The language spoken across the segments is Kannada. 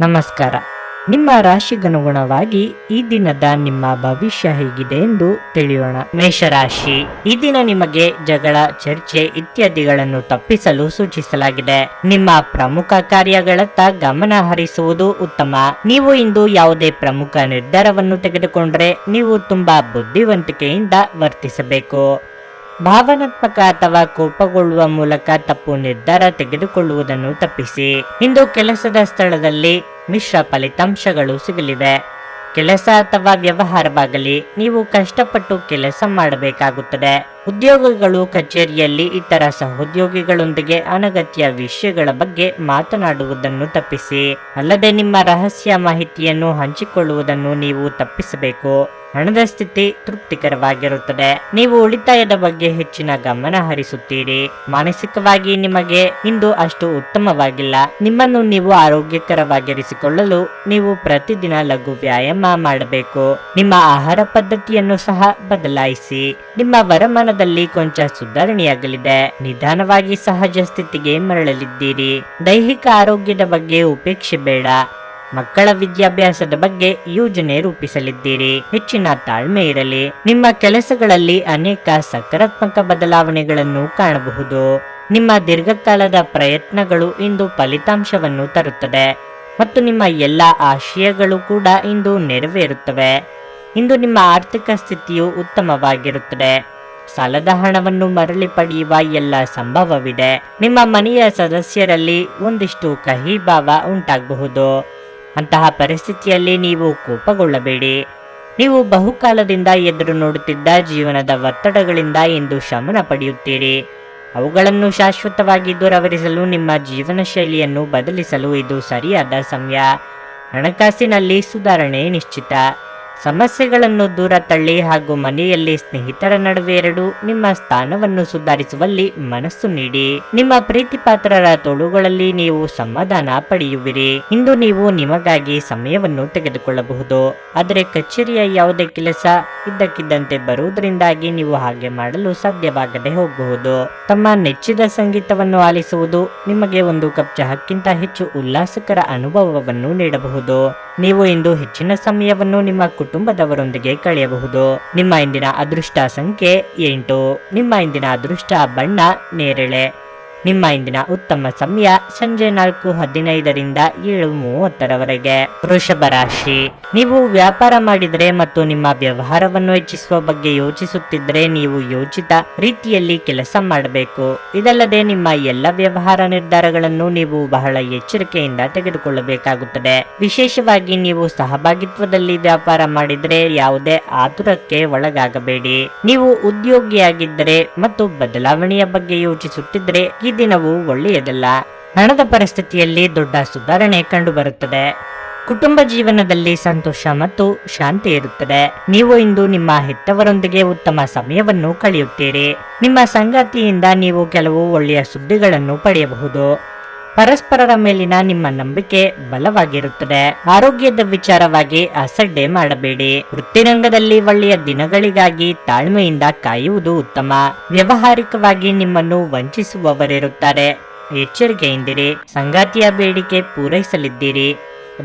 ನಮಸ್ಕಾರ. ನಿಮ್ಮ ರಾಶಿಗನುಗುಣವಾಗಿ ಈ ದಿನದ ನಿಮ್ಮ ಭವಿಷ್ಯ ಹೇಗಿದೆ ಎಂದು ತಿಳಿಯೋಣ. ಮೇಷರಾಶಿ, ಈ ದಿನ ನಿಮಗೆ ಜಗಳ, ಚರ್ಚೆ ಇತ್ಯಾದಿಗಳನ್ನು ತಪ್ಪಿಸಲು ಸೂಚಿಸಲಾಗಿದೆ. ನಿಮ್ಮ ಪ್ರಮುಖ ಕಾರ್ಯಗಳತ್ತ ಗಮನ ಹರಿಸುವುದು ಉತ್ತಮ. ನೀವು ಇಂದು ಯಾವುದೇ ಪ್ರಮುಖ ನಿರ್ಧಾರವನ್ನು ತೆಗೆದುಕೊಂಡರೆ ನೀವು ತುಂಬಾ ಬುದ್ಧಿವಂತಿಕೆಯಿಂದ ವರ್ತಿಸಬೇಕು. ಭಾವನಾತ್ಮಕ ಅಥವಾ ಕೋಪಗೊಳ್ಳುವ ಮೂಲಕ ತಪ್ಪು ನಿರ್ಧಾರ ತೆಗೆದುಕೊಳ್ಳುವುದನ್ನು ತಪ್ಪಿಸಿ. ಇಂದು ಕೆಲಸದ ಸ್ಥಳದಲ್ಲಿ ಮಿಶ್ರ ಫಲಿತಾಂಶಗಳು ಸಿಗಲಿವೆ. ಕೆಲಸ ಅಥವಾ ವ್ಯವಹಾರವಾಗಲಿ, ನೀವು ಕಷ್ಟಪಟ್ಟು ಕೆಲಸ ಮಾಡಬೇಕಾಗುತ್ತದೆ. ಉದ್ಯೋಗಿಗಳು ಕಚೇರಿಯಲ್ಲಿ ಇತರ ಸಹೋದ್ಯೋಗಿಗಳೊಂದಿಗೆ ಅನಗತ್ಯ ವಿಷಯಗಳ ಬಗ್ಗೆ ಮಾತನಾಡುವುದನ್ನು ತಪ್ಪಿಸಿ. ಅಲ್ಲದೆ ನಿಮ್ಮ ರಹಸ್ಯ ಮಾಹಿತಿಯನ್ನು ಹಂಚಿಕೊಳ್ಳುವುದನ್ನು ನೀವು ತಪ್ಪಿಸಬೇಕು. ಹಣದ ಸ್ಥಿತಿ ತೃಪ್ತಿಕರವಾಗಿರುತ್ತದೆ. ನೀವು ಉಳಿತಾಯದ ಬಗ್ಗೆ ಹೆಚ್ಚಿನ ಗಮನ ಹರಿಸುತ್ತೀರಿ. ಮಾನಸಿಕವಾಗಿ ನಿಮಗೆ ಇಂದು ಅಷ್ಟು ಉತ್ತಮವಾಗಿಲ್ಲ. ನಿಮ್ಮನ್ನು ನೀವು ಆರೋಗ್ಯಕರವಾಗಿರಿಸಿಕೊಳ್ಳಲು ನೀವು ಪ್ರತಿದಿನ ಲಘು ವ್ಯಾಯಾಮ ಮಾಡಬೇಕು. ನಿಮ್ಮ ಆಹಾರ ಪದ್ಧತಿಯನ್ನು ಸಹ ಬದಲಾಯಿಸಿ. ನಿಮ್ಮ ವರಮಾನದಲ್ಲಿ ಕೊಂಚ ಸುಧಾರಣೆಯಾಗಲಿದೆ. ನಿಧಾನವಾಗಿ ಸಹಜ ಸ್ಥಿತಿಗೆ ಮರಳಲಿದ್ದೀರಿ. ದೈಹಿಕ ಆರೋಗ್ಯದ ಬಗ್ಗೆ ಉಪೇಕ್ಷೆ ಬೇಡ. ಮಕ್ಕಳ ವಿದ್ಯಾಭ್ಯಾಸದ ಬಗ್ಗೆ ಯೋಜನೆ ರೂಪಿಸಲಿದ್ದೀರಿ. ಹೆಚ್ಚಿನ ತಾಳ್ಮೆ ಇರಲಿ. ನಿಮ್ಮ ಕೆಲಸಗಳಲ್ಲಿ ಅನೇಕ ಸಕಾರಾತ್ಮಕ ಬದಲಾವಣೆಗಳನ್ನು ಕಾಣಬಹುದು. ನಿಮ್ಮ ದೀರ್ಘಕಾಲದ ಪ್ರಯತ್ನಗಳು ಇಂದು ಫಲಿತಾಂಶವನ್ನು ತರುತ್ತದೆ ಮತ್ತು ನಿಮ್ಮ ಎಲ್ಲ ಆಶಯಗಳು ಕೂಡ ಇಂದು ನೆರವೇರುತ್ತವೆ. ಇಂದು ನಿಮ್ಮ ಆರ್ಥಿಕ ಸ್ಥಿತಿಯು ಉತ್ತಮವಾಗಿರುತ್ತದೆ. ಸಾಲದ ಹಣವನ್ನು ಮರಳಿ ಪಡೆಯುವ ಎಲ್ಲ ಸಂಭವವಿದೆ. ನಿಮ್ಮ ಮನೆಯ ಸದಸ್ಯರಲ್ಲಿ ಒಂದಿಷ್ಟು ಕಹಿ ಭಾವ ಉಂಟಾಗಬಹುದು. ಅಂತಹ ಪರಿಸ್ಥಿತಿಯಲ್ಲಿ ನೀವು ಕೋಪಗೊಳ್ಳಬೇಡಿ. ನೀವು ಬಹುಕಾಲದಿಂದ ಎದುರು ನೋಡುತ್ತಿದ್ದ ಜೀವನದ ಒತ್ತಡಗಳಿಂದ ಇಂದು ಶಮನ ಪಡೆಯುತ್ತೀರಿ. ಅವುಗಳನ್ನು ಶಾಶ್ವತವಾಗಿ ದೂರವಿರಿಸಲು ನಿಮ್ಮ ಜೀವನ ಶೈಲಿಯನ್ನು ಬದಲಿಸಲು ಇದು ಸರಿಯಾದ ಸಮಯ. ಹಣಕಾಸಿನಲ್ಲಿ ಸುಧಾರಣೆ ನಿಶ್ಚಿತ. ಸಮಸ್ಯೆಗಳನ್ನು ದೂರ ತಳ್ಳಿ ಹಾಗೂ ಮನೆಯಲ್ಲಿ ಸ್ನೇಹಿತರ ನಡುವೆ ನಿಮ್ಮ ಸ್ಥಾನವನ್ನು ಸುಧಾರಿಸುವಲ್ಲಿ ಮನಸ್ಸು ನೀಡಿ. ನಿಮ್ಮ ಪ್ರೀತಿಪಾತ್ರರ ತೋಳುಗಳಲ್ಲಿ ನೀವು ಸಮಾಧಾನ ಪಡೆಯುವಿರಿ. ಇಂದು ನೀವು ನಿಮಗಾಗಿ ಸಮಯವನ್ನು ತೆಗೆದುಕೊಳ್ಳಬಹುದು. ಆದರೆ ಕಚೇರಿಯ ಯಾವುದೇ ಕೆಲಸ ಇದ್ದಕ್ಕಿದ್ದಂತೆ ಬರುವುದರಿಂದಾಗಿ ನೀವು ಹಾಗೆ ಮಾಡಲು ಸಾಧ್ಯವಾಗದೆ ಹೋಗಬಹುದು. ತಮ್ಮ ನೆಚ್ಚಿದ ಸಂಗೀತವನ್ನು ಆಲಿಸುವುದು ನಿಮಗೆ ಒಂದು ಕಪ್ ಚಹಕ್ಕಿಂತ ಹೆಚ್ಚು ಉಲ್ಲಾಸಕರ ಅನುಭವವನ್ನು ನೀಡಬಹುದು. ನೀವು ಇಂದು ಹೆಚ್ಚಿನ ಸಮಯವನ್ನು ನಿಮ್ಮ ಕುಟುಂಬದವರೊಂದಿಗೆ ಕಳೆಯಬಹುದು. ನಿಮ್ಮ ಇಂದಿನ ಅದೃಷ್ಟ ಸಂಖ್ಯೆ 8. ನಿಮ್ಮ ಇಂದಿನ ಅದೃಷ್ಟ ಬಣ್ಣ ನೇರಳೆ. ನಿಮ್ಮ ಇಂದಿನ ಉತ್ತಮ ಸಮಯ ಸಂಜೆ 4:15ರಿಂದ 7:30ರವರೆಗೆ. ವೃಷಭ ರಾಶಿ, ನೀವು ವ್ಯಾಪಾರ ಮಾಡಿದರೆ ಮತ್ತು ನಿಮ್ಮ ವ್ಯವಹಾರವನ್ನು ಹೆಚ್ಚಿಸುವ ಬಗ್ಗೆ ಯೋಚಿಸುತ್ತಿದ್ದರೆ ನೀವು ಯೋಚಿತ ರೀತಿಯಲ್ಲಿ ಕೆಲಸ ಮಾಡಬೇಕು. ಇದಲ್ಲದೆ ನಿಮ್ಮ ಎಲ್ಲ ವ್ಯವಹಾರ ನಿರ್ಧಾರಗಳನ್ನು ನೀವು ಬಹಳ ಎಚ್ಚರಿಕೆಯಿಂದ ತೆಗೆದುಕೊಳ್ಳಬೇಕಾಗುತ್ತದೆ. ವಿಶೇಷವಾಗಿ ನೀವು ಸಹಭಾಗಿತ್ವದಲ್ಲಿ ವ್ಯಾಪಾರ ಮಾಡಿದರೆ ಯಾವುದೇ ಆತುರಕ್ಕೆ ಒಳಗಾಗಬೇಡಿ. ನೀವು ಉದ್ಯೋಗಿಯಾಗಿದ್ದರೆ ಮತ್ತು ಬದಲಾವಣೆಯ ಬಗ್ಗೆ ಯೋಚಿಸುತ್ತಿದ್ದರೆ ಈ ದಿನವೂ ಒಳ್ಳೆಯದಲ್ಲ. ಹಣದ ಪರಿಸ್ಥಿತಿಯಲ್ಲಿ ದೊಡ್ಡ ಸುಧಾರಣೆ ಕಂಡುಬರುತ್ತದೆ. ಕುಟುಂಬ ಜೀವನದಲ್ಲಿ ಸಂತೋಷ ಮತ್ತು ಶಾಂತಿ ಇರುತ್ತದೆ. ನೀವು ಇಂದು ನಿಮ್ಮ ಹೆತ್ತವರೊಂದಿಗೆ ಉತ್ತಮ ಸಮಯವನ್ನು ಕಳೆಯುತ್ತೀರಿ. ನಿಮ್ಮ ಸಂಗಾತಿಯಿಂದ ನೀವು ಕೆಲವು ಒಳ್ಳೆಯ ಸುದ್ದಿಗಳನ್ನು ಪಡೆಯಬಹುದು. ಪರಸ್ಪರರ ಮೇಲಿನ ನಿಮ್ಮ ನಂಬಿಕೆ ಬಲವಾಗಿರುತ್ತದೆ. ಆರೋಗ್ಯದ ವಿಚಾರವಾಗಿ ಅಸಡ್ಡೆ ಮಾಡಬೇಡಿ. ವೃತ್ತಿರಂಗದಲ್ಲಿ ಒಳ್ಳೆಯ ದಿನಗಳಿಗಾಗಿ ತಾಳ್ಮೆಯಿಂದ ಕಾಯುವುದು ಉತ್ತಮ. ವ್ಯಾವಹಾರಿಕವಾಗಿ ನಿಮ್ಮನ್ನು ವಂಚಿಸುವವರಿರುತ್ತಾರೆ. ಎಚ್ಚರಿಕೆಯಿಂದಿರಿ. ಸಂಗಾತಿಯ ಬೇಡಿಕೆ ಪೂರೈಸಲಿದ್ದೀರಿ.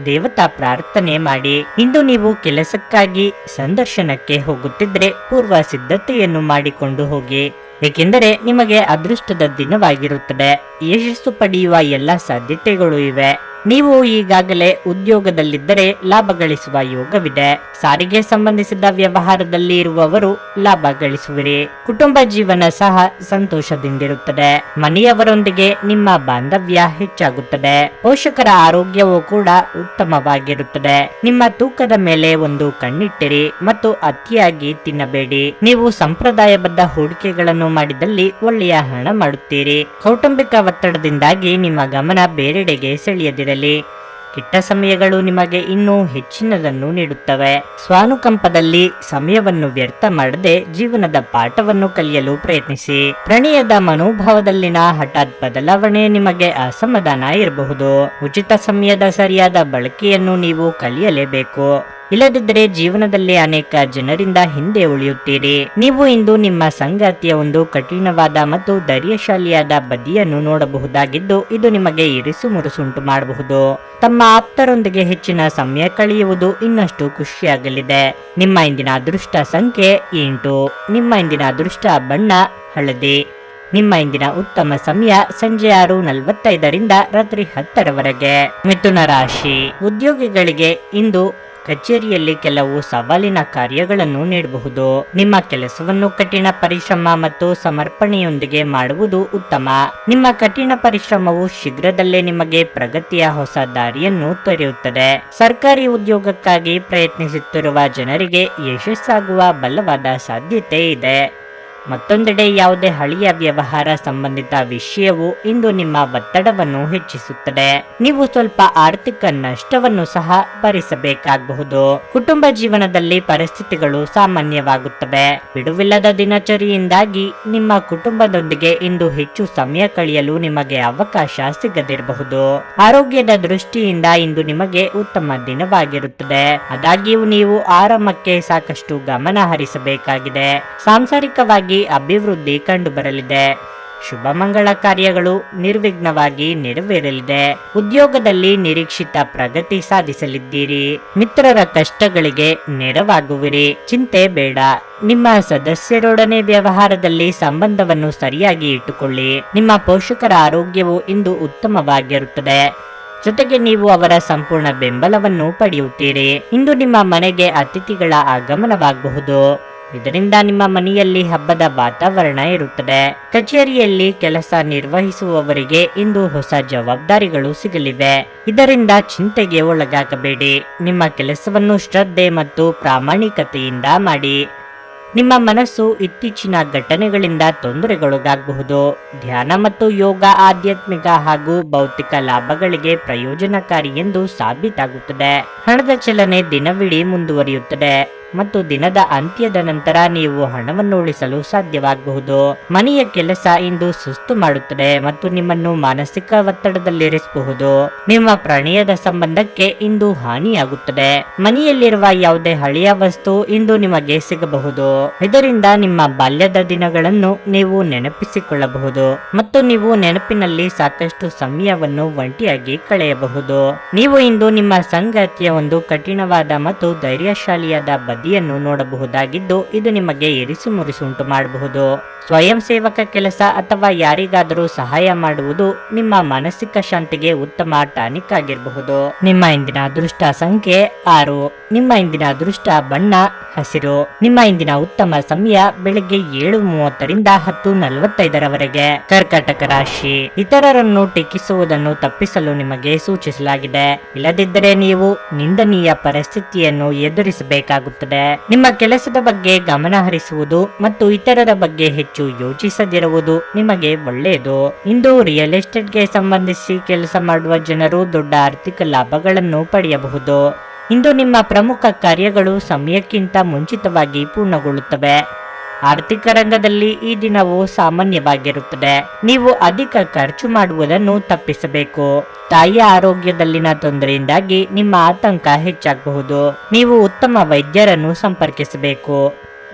ದೇವತಾ ಪ್ರಾರ್ಥನೆ ಮಾಡಿ. ಇಂದು ನೀವು ಕೆಲಸಕ್ಕಾಗಿ ಸಂದರ್ಶನಕ್ಕೆ ಹೋಗುತ್ತಿದ್ರೆ ಪೂರ್ವ ಸಿದ್ಧತೆಯನ್ನು ಮಾಡಿಕೊಂಡು ಹೋಗಿ, ಏಕೆಂದರೆ ನಿಮಗೆ ಅದೃಷ್ಟದ ದಿನವಾಗಿರುತ್ತದೆ. ಯಶಸ್ಸು ಪಡೆಯುವ ಎಲ್ಲ ಸಾಧ್ಯತೆಗಳು ಇವೆ. ನೀವು ಈಗಾಗಲೇ ಉದ್ಯೋಗದಲ್ಲಿದ್ದರೆ ಲಾಭ ಗಳಿಸುವ ಯೋಗವಿದೆ. ಸಾರಿಗೆ ಸಂಬಂಧಿಸಿದ ವ್ಯವಹಾರದಲ್ಲಿ ಇರುವವರು ಲಾಭ ಗಳಿಸುವಿರಿ. ಕುಟುಂಬ ಜೀವನ ಸಹ ಸಂತೋಷದಿಂದಿರುತ್ತದೆ. ಮನೆಯವರೊಂದಿಗೆ ನಿಮ್ಮ ಬಾಂಧವ್ಯ ಹೆಚ್ಚಾಗುತ್ತದೆ. ಪೋಷಕರ ಆರೋಗ್ಯವೂ ಕೂಡ ಉತ್ತಮವಾಗಿರುತ್ತದೆ. ನಿಮ್ಮ ತೂಕದ ಮೇಲೆ ಒಂದು ಕಣ್ಣಿಟ್ಟಿರಿ ಮತ್ತು ಅತಿಯಾಗಿ ತಿನ್ನಬೇಡಿ. ನೀವು ಸಂಪ್ರದಾಯಬದ್ಧ ಹೂಡಿಕೆಗಳನ್ನು ಮಾಡಿದಲ್ಲಿ ಒಳ್ಳೆಯ ಹಣ ಮಾಡುತ್ತೀರಿ. ಕೌಟುಂಬಿಕ ಒತ್ತಡದಿಂದಾಗಿ ನಿಮ್ಮ ಗಮನ ಬೇರೆಡೆಗೆ ಸೆಳೆಯದಿರಲಿ. ಕೆಟ್ಟ ಸಮಯಗಳು ನಿಮಗೆ ಇನ್ನೂ ಹೆಚ್ಚಿನದನ್ನು ನೀಡುತ್ತವೆ. ಸ್ವಾನುಕಂಪದಲ್ಲಿ ಸಮಯವನ್ನು ವ್ಯರ್ಥ ಮಾಡದೆ ಜೀವನದ ಪಾಠವನ್ನು ಕಲಿಯಲು ಪ್ರಯತ್ನಿಸಿ. ಪ್ರಣಯದ ಮನೋಭಾವದಲ್ಲಿನ ಹಠಾತ್ ಬದಲಾವಣೆ ನಿಮಗೆ ಅಸಮಾಧಾನ ಇರಬಹುದು. ಉಚಿತ ಸಮಯದ ಸರಿಯಾದ ಬಳಕೆಯನ್ನು ನೀವು ಕಲಿಯಲೇಬೇಕು. ಇಲ್ಲದಿದ್ದರೆ ಜೀವನದಲ್ಲಿ ಅನೇಕ ಜನರಿಂದ ಹಿಂದೆ ಉಳಿಯುತ್ತೀರಿ. ನೀವು ಇಂದು ನಿಮ್ಮ ಸಂಗಾತಿಯ ಒಂದು ಕಠಿಣವಾದ ಮತ್ತು ಧೈರ್ಯಶಾಲಿಯಾದ ಬದಿಯನ್ನು ನೋಡಬಹುದಾಗಿದ್ದು, ಇದು ನಿಮಗೆ ಇರಿಸು ಮುರುಸುಂಟು ಮಾಡಬಹುದು. ತಮ್ಮ ಆಪ್ತರೊಂದಿಗೆ ಹೆಚ್ಚಿನ ಸಮಯ ಕಳೆಯುವುದು ಇನ್ನಷ್ಟು ಖುಷಿಯಾಗಲಿದೆ. ನಿಮ್ಮ ಇಂದಿನ ಅದೃಷ್ಟ ಸಂಖ್ಯೆ 8. ನಿಮ್ಮ ಇಂದಿನ ಅದೃಷ್ಟ ಬಣ್ಣ ಹಳದಿ. ನಿಮ್ಮ ಇಂದಿನ ಉತ್ತಮ ಸಮಯ ಸಂಜೆ 6:45ರಿಂದ ರಾತ್ರಿ 10ರವರೆಗೆ. ಮಿಥುನ ರಾಶಿ. ಉದ್ಯೋಗಿಗಳಿಗೆ ಇಂದು ಕಚೇರಿಯಲ್ಲಿ ಕೆಲವು ಸವಾಲಿನ ಕಾರ್ಯಗಳನ್ನು ನೀಡಬಹುದು. ನಿಮ್ಮ ಕೆಲಸವನ್ನು ಕಠಿಣ ಪರಿಶ್ರಮ ಮತ್ತು ಸಮರ್ಪಣೆಯೊಂದಿಗೆ ಮಾಡುವುದು ಉತ್ತಮ. ನಿಮ್ಮ ಕಠಿಣ ಪರಿಶ್ರಮವು ಶೀಘ್ರದಲ್ಲೇ ನಿಮಗೆ ಪ್ರಗತಿಯ ಹೊಸ ದಾರಿಯನ್ನು ತೆರೆಯುತ್ತದೆ. ಸರ್ಕಾರಿ ಉದ್ಯೋಗಕ್ಕಾಗಿ ಪ್ರಯತ್ನಿಸುತ್ತಿರುವ ಜನರಿಗೆ ಯಶಸ್ಸಾಗುವ ಬಲವಾದ ಸಾಧ್ಯತೆ ಇದೆ. ಮತ್ತೊಂದೆಡೆ ಯಾವುದೇ ಹಳೆಯ ವ್ಯವಹಾರ ಸಂಬಂಧಿತ ವಿಷಯವು ಇಂದು ನಿಮ್ಮ ಒತ್ತಡವನ್ನು ಹೆಚ್ಚಿಸುತ್ತದೆ. ನೀವು ಸ್ವಲ್ಪ ಆರ್ಥಿಕ ನಷ್ಟವನ್ನು ಸಹ ಭರಿಸಬೇಕಾಗಬಹುದು. ಕುಟುಂಬ ಜೀವನದಲ್ಲಿ ಪರಿಸ್ಥಿತಿಗಳು ಸಾಮಾನ್ಯವಾಗುತ್ತವೆ. ಬಿಡುವಿಲ್ಲದ ದಿನಚರಿಯಿಂದಾಗಿ ನಿಮ್ಮ ಕುಟುಂಬದೊಂದಿಗೆ ಇಂದು ಹೆಚ್ಚು ಸಮಯ ಕಳೆಯಲು ನಿಮಗೆ ಅವಕಾಶ ಸಿಗದಿರಬಹುದು. ಆರೋಗ್ಯದ ದೃಷ್ಟಿಯಿಂದ ಇಂದು ನಿಮಗೆ ಉತ್ತಮ ದಿನವಾಗಿರುತ್ತದೆ. ಆದಾಗ್ಯೂ ನೀವು ಆರಾಮಕ್ಕೆ ಸಾಕಷ್ಟು ಗಮನ ಹರಿಸಬೇಕಾಗಿದೆ. ಸಾಂಸಾರಿಕವಾಗಿ ಅಭಿವೃದ್ಧಿ ಕಂಡುಬರಲಿದೆ. ಶುಭ ಮಂಗಳ ಕಾರ್ಯಗಳು ನಿರ್ವಿಘ್ನವಾಗಿ ನೆರವೇರಲಿದೆ. ಉದ್ಯೋಗದಲ್ಲಿ ನಿರೀಕ್ಷಿತ ಪ್ರಗತಿ ಸಾಧಿಸಲಿದ್ದೀರಿ. ಮಿತ್ರರ ಕಷ್ಟಗಳಿಗೆ ನೆರವಾಗುವಿರಿ. ಚಿಂತೆ ಬೇಡ. ನಿಮ್ಮ ಸದಸ್ಯರೊಡನೆ ವ್ಯವಹಾರದಲ್ಲಿ ಸಂಬಂಧವನ್ನು ಸರಿಯಾಗಿ ಇಟ್ಟುಕೊಳ್ಳಿ. ನಿಮ್ಮ ಪೋಷಕರ ಆರೋಗ್ಯವು ಇಂದು ಉತ್ತಮವಾಗಿರುತ್ತದೆ. ಜೊತೆಗೆ ನೀವು ಅವರ ಸಂಪೂರ್ಣ ಬೆಂಬಲವನ್ನು ಪಡೆಯುತ್ತೀರಿ. ಇಂದು ನಿಮ್ಮ ಮನೆಗೆ ಅತಿಥಿಗಳ ಆಗಮನವಾಗಬಹುದು. ಇದರಿಂದ ನಿಮ್ಮ ಮನೆಯಲ್ಲಿ ಹಬ್ಬದ ವಾತಾವರಣ ಇರುತ್ತದೆ. ಕಚೇರಿಯಲ್ಲಿ ಕೆಲಸ ನಿರ್ವಹಿಸುವವರಿಗೆ ಇಂದು ಹೊಸ ಜವಾಬ್ದಾರಿಗಳು ಸಿಗಲಿವೆ. ಇದರಿಂದ ಚಿಂತೆಗೆ ಒಳಗಾಗಬೇಡಿ. ನಿಮ್ಮ ಕೆಲಸವನ್ನು ಶ್ರದ್ಧೆ ಮತ್ತು ಪ್ರಾಮಾಣಿಕತೆಯಿಂದ ಮಾಡಿ. ನಿಮ್ಮ ಮನಸ್ಸು ಇತ್ತೀಚಿನ ಘಟನೆಗಳಿಂದ ತೊಂದರೆಗೊಳಗಾಗಬಹುದು. ಧ್ಯಾನ ಮತ್ತು ಯೋಗ ಆಧ್ಯಾತ್ಮಿಕ ಹಾಗೂ ಭೌತಿಕ ಲಾಭಗಳಿಗೆ ಪ್ರಯೋಜನಕಾರಿ ಎಂದು ಸಾಬೀತಾಗುತ್ತದೆ. ಹಣದ ಚಲನೆ ದಿನವಿಡೀ ಮುಂದುವರಿಯುತ್ತದೆ ಮತ್ತು ದಿನದ ಅಂತ್ಯದ ನಂತರ ನೀವು ಹಣವನ್ನು ಉಳಿಸಲು ಸಾಧ್ಯವಾಗಬಹುದು. ಮನೆಯ ಕೆಲಸ ಇಂದು ಸುಸ್ತು ಮಾಡುತ್ತದೆ ಮತ್ತು ನಿಮ್ಮನ್ನು ಮಾನಸಿಕ ಒತ್ತಡದಲ್ಲಿರಿಸಬಹುದು. ನಿಮ್ಮ ಪ್ರಣಯದ ಸಂಬಂಧಕ್ಕೆ ಇಂದು ಹಾನಿಯಾಗುತ್ತದೆ. ಮನೆಯಲ್ಲಿರುವ ಯಾವುದೇ ಹಳೆಯ ವಸ್ತು ಇಂದು ನಿಮಗೆ ಸಿಗಬಹುದು. ಇದರಿಂದ ನಿಮ್ಮ ಬಾಲ್ಯದ ದಿನಗಳನ್ನು ನೀವು ನೆನಪಿಸಿಕೊಳ್ಳಬಹುದು ಮತ್ತು ನೀವು ನೆನಪಿನಲ್ಲಿ ಸಾಕಷ್ಟು ಸಮಯವನ್ನು ಒಂಟಿಯಾಗಿ ಕಳೆಯಬಹುದು. ನೀವು ಇಂದು ನಿಮ್ಮ ಸಂಗಾತಿಯ ಒಂದು ಕಠಿಣವಾದ ಮತ್ತು ಧೈರ್ಯಶಾಲಿಯಾದ ಬದಿಯನ್ನು ನೋಡಬಹುದಾಗಿದ್ದು, ಇದು ನಿಮಗೆ ಇರಿಸು ಮುರಿಸು ಉಂಟು ಮಾಡಬಹುದು. ಸ್ವಯಂ ಸೇವಕ ಕೆಲಸ ಅಥವಾ ಯಾರಿಗಾದರೂ ಸಹಾಯ ಮಾಡುವುದು ನಿಮ್ಮ ಮಾನಸಿಕ ಶಾಂತಿಗೆ ಉತ್ತಮ ಟಾನಿಕ್ ಆಗಿರಬಹುದು. ನಿಮ್ಮ ಇಂದಿನ ಅದೃಷ್ಟ ಸಂಖ್ಯೆ 6. ನಿಮ್ಮ ಇಂದಿನ ಅದೃಷ್ಟ ಬಣ್ಣ ಹಸಿರು. ನಿಮ್ಮ ಇಂದಿನ ಉತ್ತಮ ಸಮಯ ಬೆಳಗ್ಗೆ 7:30ರಿಂದ 10:45ರವರೆಗೆ. ಕರ್ಕಾಟಕ ರಾಶಿ. ಇತರರನ್ನು ಟೀಕಿಸುವುದನ್ನು ತಪ್ಪಿಸಲು ನಿಮಗೆ ಸೂಚಿಸಲಾಗಿದೆ. ಇಲ್ಲದಿದ್ದರೆ ನೀವು ನಿಂದನೀಯ ಪರಿಸ್ಥಿತಿಯನ್ನು ಎದುರಿಸಬೇಕಾಗುತ್ತದೆ. ನಿಮ್ಮ ಕೆಲಸದ ಬಗ್ಗೆ ಗಮನ ಹರಿಸುವುದು ಮತ್ತು ಇತರರ ಬಗ್ಗೆ ಹೆಚ್ಚು ಯೋಚಿಸದಿರುವುದು ನಿಮಗೆ ಒಳ್ಳೆಯದು. ಇಂದು ರಿಯಲ್ ಎಸ್ಟೇಟ್ಗೆ ಸಂಬಂಧಿಸಿ ಕೆಲಸ ಮಾಡುವ ಜನರು ದೊಡ್ಡ ಆರ್ಥಿಕ ಲಾಭಗಳನ್ನು ಪಡೆಯಬಹುದು. ಇಂದು ನಿಮ್ಮ ಪ್ರಮುಖ ಕಾರ್ಯಗಳು ಸಮಯಕ್ಕಿಂತ ಮುಂಚಿತವಾಗಿ ಪೂರ್ಣಗೊಳ್ಳುತ್ತವೆ. ಆರ್ಥಿಕ ರಂಗದಲ್ಲಿ ಈ ದಿನವು ಸಾಮಾನ್ಯವಾಗಿರುತ್ತದೆ. ನೀವು ಅಧಿಕ ಖರ್ಚು ಮಾಡುವುದನ್ನು ತಪ್ಪಿಸಬೇಕು. ತಾಯಿಯ ಆರೋಗ್ಯದಲ್ಲಿನ ತೊಂದರೆಯಿಂದಾಗಿ ನಿಮ್ಮ ಆತಂಕ ಹೆಚ್ಚಾಗಬಹುದು. ನೀವು ಉತ್ತಮ ವೈದ್ಯರನ್ನು ಸಂಪರ್ಕಿಸಬೇಕು.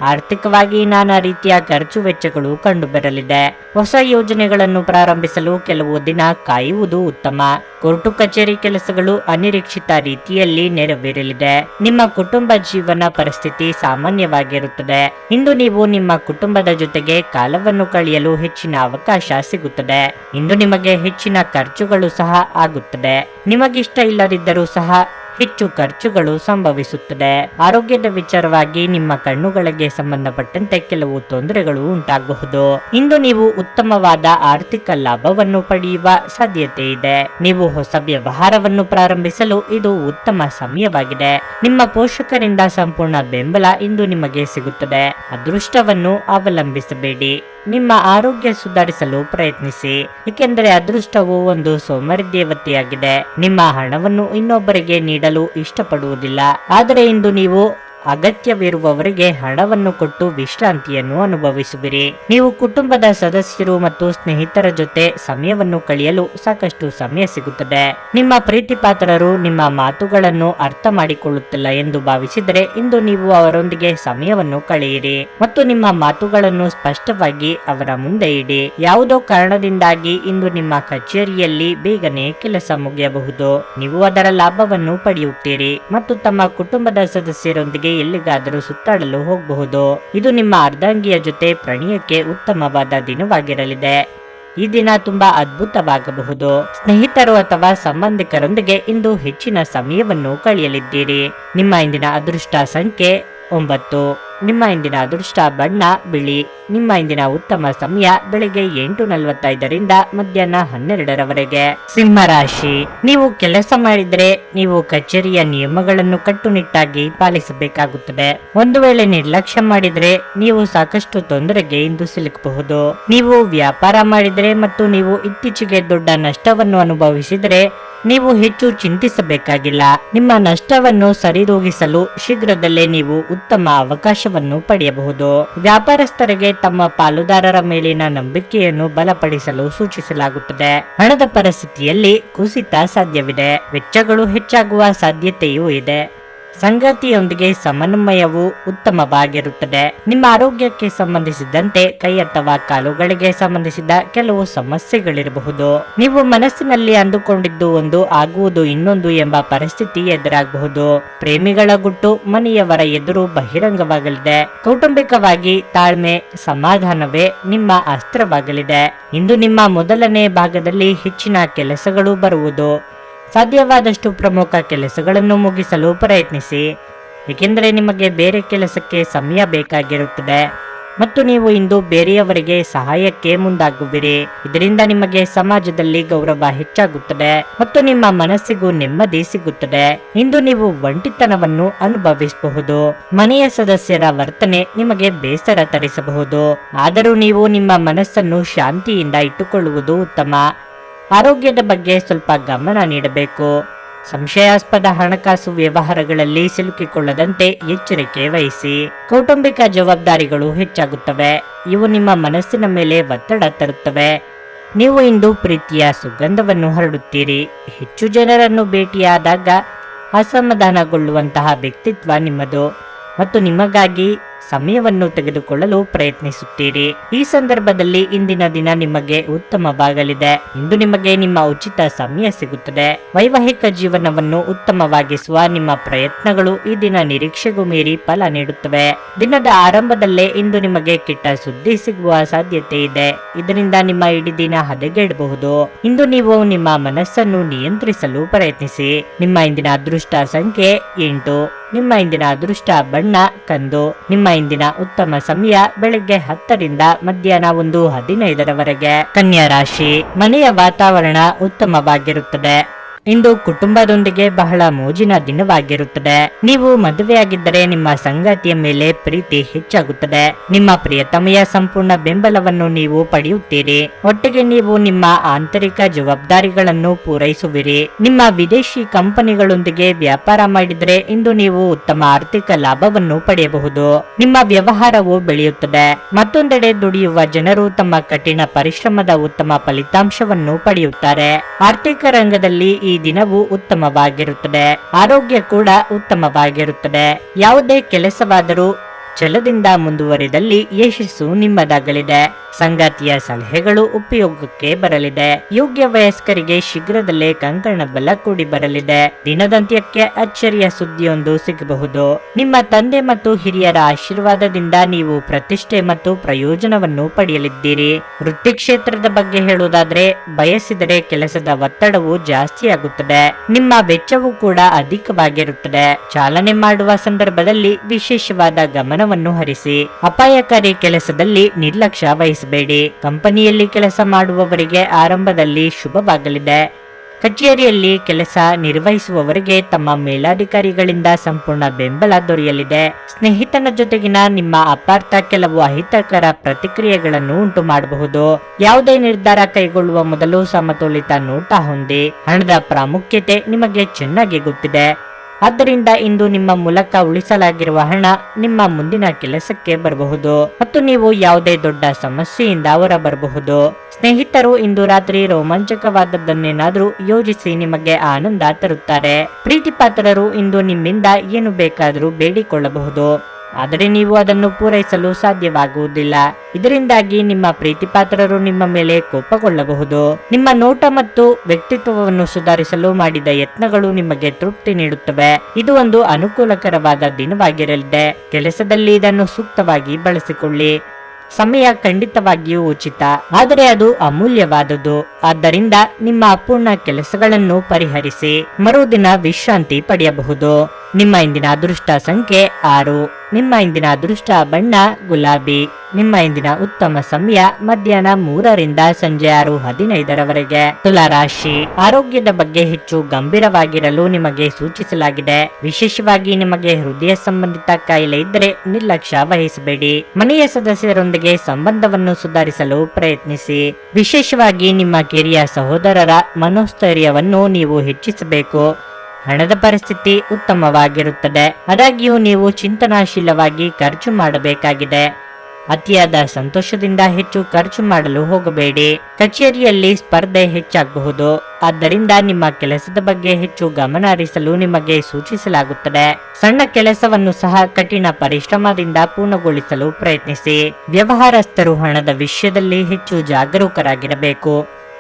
ಆರ್ಥಿಕವಾಗಿ ನಾನಾ ರೀತಿಯ ಖರ್ಚು ವೆಚ್ಚಗಳು ಕಂಡುಬರಲಿದೆ. ಹೊಸ ಯೋಜನೆಗಳನ್ನು ಪ್ರಾರಂಭಿಸಲು ಕೆಲವು ದಿನ ಕಾಯುವುದು ಉತ್ತಮ. ಕೋರ್ಟು ಕಚೇರಿ ಕೆಲಸಗಳು ಅನಿರೀಕ್ಷಿತ ರೀತಿಯಲ್ಲಿ ನೆರವೇರಲಿದೆ. ನಿಮ್ಮ ಕುಟುಂಬ ಜೀವನ ಪರಿಸ್ಥಿತಿ ಸಾಮಾನ್ಯವಾಗಿರುತ್ತದೆ. ಇಂದು ನೀವು ನಿಮ್ಮ ಕುಟುಂಬದ ಜೊತೆಗೆ ಕಾಲವನ್ನು ಕಳೆಯಲು ಹೆಚ್ಚಿನ ಅವಕಾಶ ಸಿಗುತ್ತದೆ. ಇಂದು ನಿಮಗೆ ಹೆಚ್ಚಿನ ಖರ್ಚುಗಳು ಸಹ ಆಗುತ್ತದೆ. ನಿಮಗಿಷ್ಟ ಇಲ್ಲದಿದ್ದರೂ ಸಹ ಹೆಚ್ಚು ಖರ್ಚುಗಳು ಸಂಭವಿಸುತ್ತದೆ. ಆರೋಗ್ಯದ ವಿಚಾರವಾಗಿ ನಿಮ್ಮ ಕಣ್ಣುಗಳಿಗೆ ಸಂಬಂಧಪಟ್ಟಂತೆ ಕೆಲವು ತೊಂದರೆಗಳು ಉಂಟಾಗಬಹುದು. ಇಂದು ನೀವು ಉತ್ತಮವಾದ ಆರ್ಥಿಕ ಲಾಭವನ್ನು ಪಡೆಯುವ ಸಾಧ್ಯತೆ ಇದೆ. ನೀವು ಹೊಸ ವ್ಯವಹಾರವನ್ನು ಪ್ರಾರಂಭಿಸಲು ಇದು ಉತ್ತಮ ಸಮಯವಾಗಿದೆ. ನಿಮ್ಮ ಪೋಷಕರಿಂದ ಸಂಪೂರ್ಣ ಬೆಂಬಲ ಇಂದು ನಿಮಗೆ ಸಿಗುತ್ತದೆ. ಅದೃಷ್ಟವನ್ನು ಅವಲಂಬಿಸಬೇಡಿ. ನಿಮ್ಮ ಆರೋಗ್ಯ ಸುಧಾರಿಸಲು ಪ್ರಯತ್ನಿಸಿ, ಏಕೆಂದರೆ ಅದೃಷ್ಟವು ಒಂದು ಸೋಮಾರಿ ದೇವತೆಯಾಗಿದೆ. ನಿಮ್ಮ ಹಣವನ್ನು ಇನ್ನೊಬ್ಬರಿಗೆ ನೀಡಲು ಇಷ್ಟಪಡುವುದಿಲ್ಲ. ಆದರೆ ಇಂದು ನೀವು ಅಗತ್ಯವಿರುವವರಿಗೆ ಹಣವನ್ನು ಕೊಟ್ಟು ವಿಶ್ರಾಂತಿಯನ್ನು ಅನುಭವಿಸುವಿರಿ. ನೀವು ಕುಟುಂಬದ ಸದಸ್ಯರು ಮತ್ತು ಸ್ನೇಹಿತರ ಜೊತೆ ಸಮಯವನ್ನು ಕಳೆಯಲು ಸಾಕಷ್ಟು ಸಮಯ ಸಿಗುತ್ತದೆ. ನಿಮ್ಮ ಪ್ರೀತಿ ಪಾತ್ರರು ನಿಮ್ಮ ಮಾತುಗಳನ್ನು ಅರ್ಥ ಮಾಡಿಕೊಳ್ಳುತ್ತಿಲ್ಲ ಎಂದು ಭಾವಿಸಿದರೆ ಇಂದು ನೀವು ಅವರೊಂದಿಗೆ ಸಮಯವನ್ನು ಕಳೆಯಿರಿ ಮತ್ತು ನಿಮ್ಮ ಮಾತುಗಳನ್ನು ಸ್ಪಷ್ಟವಾಗಿ ಅವರ ಮುಂದೆ ಇಡಿ. ಯಾವುದೋ ಕಾರಣದಿಂದಾಗಿ ಇಂದು ನಿಮ್ಮ ಕಚೇರಿಯಲ್ಲಿ ಬೇಗನೆ ಕೆಲಸ ಮುಗಿಯಬಹುದು. ನೀವು ಅದರ ಲಾಭವನ್ನು ಪಡೆಯುತ್ತೀರಿ ಮತ್ತು ತಮ್ಮ ಕುಟುಂಬದ ಸದಸ್ಯರೊಂದಿಗೆ ಎಲ್ಲಿಗಾದರೂ ಸುತ್ತಾಡಲು ಹೋಗಬಹುದು. ಇದು ನಿಮ್ಮ ಅರ್ಧಾಂಗಿಯ ಜೊತೆ ಪ್ರಣಯಕ್ಕೆ ಉತ್ತಮವಾದ ದಿನವಾಗಿರಲಿದೆ. ಈ ದಿನ ತುಂಬಾ ಅದ್ಭುತವಾಗಬಹುದು. ಸ್ನೇಹಿತರು ಅಥವಾ ಸಂಬಂಧಿಕರೊಂದಿಗೆ ಇಂದು ಹೆಚ್ಚಿನ ಸಮಯವನ್ನು ಕಳೆಯಲಿದ್ದೀರಿ. ನಿಮ್ಮ ಇಂದಿನ ಅದೃಷ್ಟ ಸಂಖ್ಯೆ 9. ನಿಮ್ಮ ಇಂದಿನ ಅದೃಷ್ಟ ಬಣ್ಣ ಬಿಳಿ. ನಿಮ್ಮ ಇಂದಿನ ಉತ್ತಮ ಸಮಯ ಬೆಳಿಗ್ಗೆ 8:45 ಮಧ್ಯಾಹ್ನ 12ರವರೆಗೆ. ಸಿಂಹ ರಾಶಿ, ನೀವು ಕೆಲಸ ಮಾಡಿದ್ರೆ ನೀವು ಕಚೇರಿಯ ನಿಯಮಗಳನ್ನು ಕಟ್ಟುನಿಟ್ಟಾಗಿ ಪಾಲಿಸಬೇಕಾಗುತ್ತದೆ. ಒಂದು ವೇಳೆ ನಿರ್ಲಕ್ಷ್ಯ ಮಾಡಿದ್ರೆ ನೀವು ಸಾಕಷ್ಟು ತೊಂದರೆಗೆ ಇಂದು ಸಿಲುಕಬಹುದು. ನೀವು ವ್ಯಾಪಾರ ಮಾಡಿದ್ರೆ ಮತ್ತು ನೀವು ಇತ್ತೀಚೆಗೆ ದೊಡ್ಡ ನಷ್ಟವನ್ನು ಅನುಭವಿಸಿದರೆ ನೀವು ಹೆಚ್ಚು ಚಿಂತಿಸಬೇಕಾಗಿಲ್ಲ. ನಿಮ್ಮ ನಷ್ಟವನ್ನು ಸರಿದೂಗಿಸಲು ಶೀಘ್ರದಲ್ಲೇ ನೀವು ಉತ್ತಮ ಅವಕಾಶವನ್ನು ಪಡೆಯಬಹುದು. ವ್ಯಾಪಾರಸ್ಥರಿಗೆ ತಮ್ಮ ಪಾಲುದಾರರ ಮೇಲಿನ ನಂಬಿಕೆಯನ್ನು ಬಲಪಡಿಸಲು ಸೂಚಿಸಲಾಗುತ್ತದೆ. ಹಣದ ಪರಿಸ್ಥಿತಿಯಲ್ಲಿ ಕುಸಿತ ಸಾಧ್ಯವಿದೆ. ವೆಚ್ಚಗಳು ಹೆಚ್ಚಾಗುವ ಸಾಧ್ಯತೆಯೂ ಇದೆ. ಸಂಗಾತಿಯೊಂದಿಗೆ ಸಮನ್ವಯವು ಉತ್ತಮವಾಗಿರುತ್ತದೆ. ನಿಮ್ಮ ಆರೋಗ್ಯಕ್ಕೆ ಸಂಬಂಧಿಸಿದಂತೆ ಕೈ ಅಥವಾ ಕಾಲುಗಳಿಗೆ ಸಂಬಂಧಿಸಿದ ಕೆಲವು ಸಮಸ್ಯೆಗಳಿರಬಹುದು. ನೀವು ಮನಸ್ಸಿನಲ್ಲಿ ಅಂದುಕೊಂಡಿದ್ದು ಒಂದು ಆಗುವುದು ಇನ್ನೊಂದು ಎಂಬ ಪರಿಸ್ಥಿತಿ ಎದುರಾಗಬಹುದು. ಪ್ರೇಮಿಗಳ ಗುಟ್ಟು ಮನೆಯವರ ಎದುರು ಬಹಿರಂಗವಾಗಲಿದೆ. ಕೌಟುಂಬಿಕವಾಗಿ ತಾಳ್ಮೆ ಸಮಾಧಾನವೇ ನಿಮ್ಮ ಅಸ್ತ್ರವಾಗಲಿದೆ. ಇಂದು ನಿಮ್ಮ ಮೊದಲನೇ ಭಾಗದಲ್ಲಿ ಹೆಚ್ಚಿನ ಕೆಲಸಗಳು ಬರುವುದು. ಸಾಧ್ಯವಾದಷ್ಟು ಪ್ರಮುಖ ಕೆಲಸಗಳನ್ನು ಮುಗಿಸಲು ಪ್ರಯತ್ನಿಸಿ, ಏಕೆಂದರೆ ನಿಮಗೆ ಬೇರೆ ಕೆಲಸಕ್ಕೆ ಸಮಯ ಬೇಕಾಗಿರುತ್ತದೆ ಮತ್ತು ನೀವು ಇಂದು ಬೇರೆಯವರಿಗೆ ಸಹಾಯಕ್ಕೆ ಮುಂದಾಗುವಿರಿ. ಇದರಿಂದ ನಿಮಗೆ ಸಮಾಜದಲ್ಲಿ ಗೌರವ ಹೆಚ್ಚಾಗುತ್ತದೆ ಮತ್ತು ನಿಮ್ಮ ಮನಸ್ಸಿಗೂ ನೆಮ್ಮದಿ ಸಿಗುತ್ತದೆ. ಇಂದು ನೀವು ಒಂಟಿತನವನ್ನು ಅನುಭವಿಸಬಹುದು. ಮನೆಯ ಸದಸ್ಯರ ವರ್ತನೆ ನಿಮಗೆ ಬೇಸರ ತರಿಸಬಹುದು. ಆದರೂ ನೀವು ನಿಮ್ಮ ಮನಸ್ಸನ್ನು ಶಾಂತಿಯಿಂದ ಇಟ್ಟುಕೊಳ್ಳುವುದು ಉತ್ತಮ. ಆರೋಗ್ಯದ ಬಗ್ಗೆ ಸ್ವಲ್ಪ ಗಮನ ನೀಡಬೇಕು. ಸಂಶಯಾಸ್ಪದ ಹಣಕಾಸು ವ್ಯವಹಾರಗಳಲ್ಲಿ ಸಿಲುಕಿಕೊಳ್ಳದಂತೆ ಎಚ್ಚರಿಕೆ ವಹಿಸಿ. ಕೌಟುಂಬಿಕ ಜವಾಬ್ದಾರಿಗಳು ಹೆಚ್ಚಾಗುತ್ತವೆ. ಇವು ನಿಮ್ಮ ಮನಸ್ಸಿನ ಮೇಲೆ ಒತ್ತಡ ತರುತ್ತವೆ. ನೀವು ಇಂದು ಪ್ರೀತಿಯ ಸುಗಂಧವನ್ನು ಹರಡುತ್ತೀರಿ. ಹೆಚ್ಚು ಜನರನ್ನು ಭೇಟಿಯಾದಾಗ ಅಸಮಾಧಾನಗೊಳ್ಳುವಂತಹ ವ್ಯಕ್ತಿತ್ವ ನಿಮ್ಮದು ಮತ್ತು ನಿಮಗಾಗಿ ಸಮಯವನ್ನು ತೆಗೆದುಕೊಳ್ಳಲು ಪ್ರಯತ್ನಿಸುತ್ತೀರಿ. ಈ ಸಂದರ್ಭದಲ್ಲಿ ಇಂದಿನ ದಿನ ನಿಮಗೆ ಉತ್ತಮವಾಗಲಿದೆ. ಇಂದು ನಿಮಗೆ ನಿಮ್ಮ ಉಚಿತ ಸಮಯ ಸಿಗುತ್ತದೆ. ವೈವಾಹಿಕ ಜೀವನವನ್ನು ಉತ್ತಮವಾಗಿಸುವ ನಿಮ್ಮ ಪ್ರಯತ್ನಗಳು ಈ ದಿನ ನಿರೀಕ್ಷೆಗೂ ಮೀರಿ ಫಲ ನೀಡುತ್ತವೆ. ದಿನದ ಆರಂಭದಲ್ಲೇ ಇಂದು ನಿಮಗೆ ಕೆಟ್ಟ ಸುದ್ದಿ ಸಿಗುವ ಸಾಧ್ಯತೆ ಇದೆ. ಇದರಿಂದ ನಿಮ್ಮ ಇಡೀ ದಿನ ಹದಗೆಡಬಹುದು. ಇಂದು ನೀವು ನಿಮ್ಮ ಮನಸ್ಸನ್ನು ನಿಯಂತ್ರಿಸಲು ಪ್ರಯತ್ನಿಸಿ. ನಿಮ್ಮ ಇಂದಿನ ಅದೃಷ್ಟ ಸಂಖ್ಯೆ 8. ನಿಮ್ಮ ಇಂದಿನ ಅದೃಷ್ಟ ಬಣ್ಣ ಕಂದು. ನಿಮ್ಮ ಇಂದಿನ ಉತ್ತಮ ಸಮಯ ಬೆಳಗ್ಗೆ 10ರಿಂದ ಮಧ್ಯಾಹ್ನ 1:15ರವರೆಗೆ. ಕನ್ಯಾ ರಾಶಿ, ಮನೆಯ ವಾತಾವರಣ ಉತ್ತಮವಾಗಿರುತ್ತದೆ. ಇಂದು ಕುಟುಂಬದೊಂದಿಗೆ ಬಹಳ ಮೋಜಿನ ದಿನವಾಗಿರುತ್ತದೆ. ನೀವು ಮದುವೆಯಾಗಿದ್ದರೆ ನಿಮ್ಮ ಸಂಗಾತಿಯ ಮೇಲೆ ಪ್ರೀತಿ ಹೆಚ್ಚಾಗುತ್ತದೆ. ನಿಮ್ಮ ಪ್ರಿಯತಮೆಯ ಸಂಪೂರ್ಣ ಬೆಂಬಲವನ್ನು ನೀವು ಪಡೆಯುತ್ತೀರಿ. ಒಟ್ಟಿಗೆ ನೀವು ನಿಮ್ಮ ಆಂತರಿಕ ಜವಾಬ್ದಾರಿಗಳನ್ನು ಪೂರೈಸುವಿರಿ. ನಿಮ್ಮ ವಿದೇಶಿ ಕಂಪನಿಗಳೊಂದಿಗೆ ವ್ಯಾಪಾರ ಮಾಡಿದರೆ ಇಂದು ನೀವು ಉತ್ತಮ ಆರ್ಥಿಕ ಲಾಭವನ್ನು ಪಡೆಯಬಹುದು. ನಿಮ್ಮ ವ್ಯವಹಾರವು ಬೆಳೆಯುತ್ತದೆ. ಮತ್ತೊಂದೆಡೆ ದುಡಿಯುವ ಜನರು ತಮ್ಮ ಕಠಿಣ ಪರಿಶ್ರಮದ ಉತ್ತಮ ಫಲಿತಾಂಶವನ್ನು ಪಡೆಯುತ್ತಾರೆ. ಆರ್ಥಿಕ ರಂಗದಲ್ಲಿ ಈ ದಿನವು ಉತ್ತಮವಾಗಿರುತ್ತದೆ. ಆರೋಗ್ಯ ಕೂಡ ಉತ್ತಮವಾಗಿರುತ್ತದೆ. ಯಾವುದೇ ಕೆಲಸವಾದರೂ ಛಲದಿಂದ ಮುಂದುವರಿದಲ್ಲಿ ಯಶಸ್ಸು ನಿಮ್ಮದಾಗಲಿದೆ. ಸಂಗಾತಿಯ ಸಲಹೆಗಳು ಉಪಯೋಗಕ್ಕೆ ಬರಲಿದೆ. ಯೋಗ್ಯ ವಯಸ್ಕರಿಗೆ ಶೀಘ್ರದಲ್ಲೇ ಕಂಕಣ ಬಲ ಕೂಡಿ ಬರಲಿದೆ. ದಿನದಂತ್ಯಕ್ಕೆ ಅಚ್ಚರಿಯ ಸುದ್ದಿಯೊಂದು ಸಿಗಬಹುದು. ನಿಮ್ಮ ತಂದೆ ಮತ್ತು ಹಿರಿಯರ ಆಶೀರ್ವಾದದಿಂದ ನೀವು ಪ್ರತಿಷ್ಠೆ ಮತ್ತು ಪ್ರಯೋಜನವನ್ನು ಪಡೆಯಲಿದ್ದೀರಿ. ವೃತ್ತಿ ಕ್ಷೇತ್ರದ ಬಗ್ಗೆ ಹೇಳುವುದಾದ್ರೆ, ಬಯಸಿದರೆ ಕೆಲಸದ ಒತ್ತಡವು ಜಾಸ್ತಿ ಆಗುತ್ತದೆ. ನಿಮ್ಮ ವೆಚ್ಚವು ಕೂಡ ಅಧಿಕವಾಗಿರುತ್ತದೆ. ಚಾಲನೆ ಮಾಡುವ ಸಂದರ್ಭದಲ್ಲಿ ವಿಶೇಷವಾದ ಗಮನವನ್ನು ಹರಿಸಿ. ಅಪಾಯಕಾರಿ ಕೆಲಸದಲ್ಲಿ ನಿರ್ಲಕ್ಷ್ಯ ವಹಿಸಿ ಬೇಡಿ. ಕಂಪನಿಯಲ್ಲಿ ಕೆಲಸ ಮಾಡುವವರಿಗೆ ಆರಂಭದಲ್ಲಿ ಶುಭವಾಗಲಿದೆ. ಕಚೇರಿಯಲ್ಲಿ ಕೆಲಸ ನಿರ್ವಹಿಸುವವರಿಗೆ ತಮ್ಮ ಮೇಲಾಧಿಕಾರಿಗಳಿಂದ ಸಂಪೂರ್ಣ ಬೆಂಬಲ ದೊರೆಯಲಿದೆ. ಸ್ನೇಹಿತನ ಜೊತೆಗಿನ ನಿಮ್ಮ ಅಪಾರ್ಥ ಕೆಲವು ಅಹಿತಕರ ಪ್ರತಿಕ್ರಿಯೆಗಳನ್ನು ಉಂಟು ಮಾಡಬಹುದು. ಯಾವುದೇ ನಿರ್ಧಾರ ಕೈಗೊಳ್ಳುವ ಮೊದಲು ಸಮತೋಲಿತ ನೋಟ ಹೊಂದಿ. ಹಣದ ಪ್ರಾಮುಖ್ಯತೆ ನಿಮಗೆ ಚೆನ್ನಾಗಿ ಗೊತ್ತಿದೆ. ಆದ್ದರಿಂದ ಇಂದು ನಿಮ್ಮ ಮೂಲಕ ಉಳಿಸಲಾಗಿರುವ ಹಣ ನಿಮ್ಮ ಮುಂದಿನ ಕೆಲಸಕ್ಕೆ ಬರಬಹುದು ಮತ್ತು ನೀವು ಯಾವುದೇ ದೊಡ್ಡ ಸಮಸ್ಯೆಯಿಂದ ಹೊರಬರಬಹುದು. ಸ್ನೇಹಿತರು ಇಂದು ರಾತ್ರಿ ರೋಮಾಂಚಕವಾದದ್ದನ್ನೇನಾದ್ರೂ ಯೋಜಿಸಿ ನಿಮಗೆ ಆನಂದ ತರುತ್ತಾರೆ. ಪ್ರೀತಿ ಪಾತ್ರರು ಇಂದು ನಿಮ್ಮಿಂದ ಏನು ಬೇಕಾದರೂ ಬೇಡಿಕೊಳ್ಳಬಹುದು, ಆದರೆ ನೀವು ಅದನ್ನು ಪೂರೈಸಲು ಸಾಧ್ಯವಾಗುವುದಿಲ್ಲ. ಇದರಿಂದಾಗಿ ನಿಮ್ಮ ಪ್ರೀತಿ ಪಾತ್ರರು ನಿಮ್ಮ ಮೇಲೆ ಕೋಪಗೊಳ್ಳಬಹುದು. ನಿಮ್ಮ ನೋಟ ಮತ್ತು ವ್ಯಕ್ತಿತ್ವವನ್ನು ಸುಧಾರಿಸಲು ಮಾಡಿದ ಯತ್ನಗಳು ನಿಮಗೆ ತೃಪ್ತಿ ನೀಡುತ್ತವೆ. ಇದು ಒಂದು ಅನುಕೂಲಕರವಾದ ದಿನವಾಗಿರಲಿದೆ. ಕೆಲಸದಲ್ಲಿ ಇದನ್ನು ಸೂಕ್ತವಾಗಿ ಬಳಸಿಕೊಳ್ಳಿ. ಸಮಯ ಖಂಡಿತವಾಗಿಯೂ ಉಚಿತ, ಆದರೆ ಅದು ಅಮೂಲ್ಯವಾದುದು. ಆದ್ದರಿಂದ ನಿಮ್ಮ ಅಪೂರ್ಣ ಕೆಲಸಗಳನ್ನು ಪರಿಹರಿಸಿ ಮರುದಿನ ವಿಶ್ರಾಂತಿ ಪಡೆಯಬಹುದು. ನಿಮ್ಮ ಇಂದಿನ ಅದೃಷ್ಟ ಸಂಖ್ಯೆ 6. ನಿಮ್ಮ ಇಂದಿನ ಅದೃಷ್ಟ ಬಣ್ಣ ಗುಲಾಬಿ. ನಿಮ್ಮ ಇಂದಿನ ಉತ್ತಮ ಸಮಯ ಮಧ್ಯಾಹ್ನ 3 ರಿಂದ ಸಂಜೆ 6:15 ತುಲಾ ರಾಶಿ. ಆರೋಗ್ಯದ ಬಗ್ಗೆ ಹೆಚ್ಚು ಗಂಭೀರವಾಗಿರಲು ನಿಮಗೆ ಸೂಚಿಸಲಾಗಿದೆ. ವಿಶೇಷವಾಗಿ ನಿಮಗೆ ಹೃದಯ ಸಂಬಂಧಿತ ಕಾಯಿಲೆ ಇದ್ದರೆ ನಿರ್ಲಕ್ಷ್ಯ ವಹಿಸಬೇಡಿ. ಮನೆಯ ಸದಸ್ಯರೊಂದಿಗೆ ಸಂಬಂಧವನ್ನು ಸುಧಾರಿಸಲು ಪ್ರಯತ್ನಿಸಿ. ವಿಶೇಷವಾಗಿ ನಿಮ್ಮ ಕಿರಿಯ ಸಹೋದರರ ಮನೋಸ್ಥೈರ್ಯವನ್ನು ನೀವು ಹೆಚ್ಚಿಸಬೇಕು. ಹಣದ ಪರಿಸ್ಥಿತಿ ಉತ್ತಮವಾಗಿರುತ್ತದೆ, ಆದಾಗ್ಯೂ ನೀವು ಚಿಂತನಾಶೀಲವಾಗಿ ಖರ್ಚು ಮಾಡಬೇಕಾಗಿದೆ. ಅತಿಯಾದ ಸಂತೋಷದಿಂದ ಹೆಚ್ಚು ಖರ್ಚು ಮಾಡಲು ಹೋಗಬೇಡಿ. ಕಚೇರಿಯಲ್ಲಿ ಸ್ಪರ್ಧೆ ಹೆಚ್ಚಾಗಬಹುದು, ಆದ್ದರಿಂದ ನಿಮ್ಮ ಕೆಲಸದ ಬಗ್ಗೆ ಹೆಚ್ಚು ಗಮನ ಹರಿಸಲು ನಿಮಗೆ ಸೂಚಿಸಲಾಗುತ್ತದೆ. ಸಣ್ಣ ಕೆಲಸವನ್ನು ಸಹ ಕಠಿಣ ಪರಿಶ್ರಮದಿಂದ ಪೂರ್ಣಗೊಳಿಸಲು ಪ್ರಯತ್ನಿಸಿ. ವ್ಯವಹಾರಸ್ಥರು ಹಣದ ವಿಷಯದಲ್ಲಿ ಹೆಚ್ಚು ಜಾಗರೂಕರಾಗಿರಬೇಕು.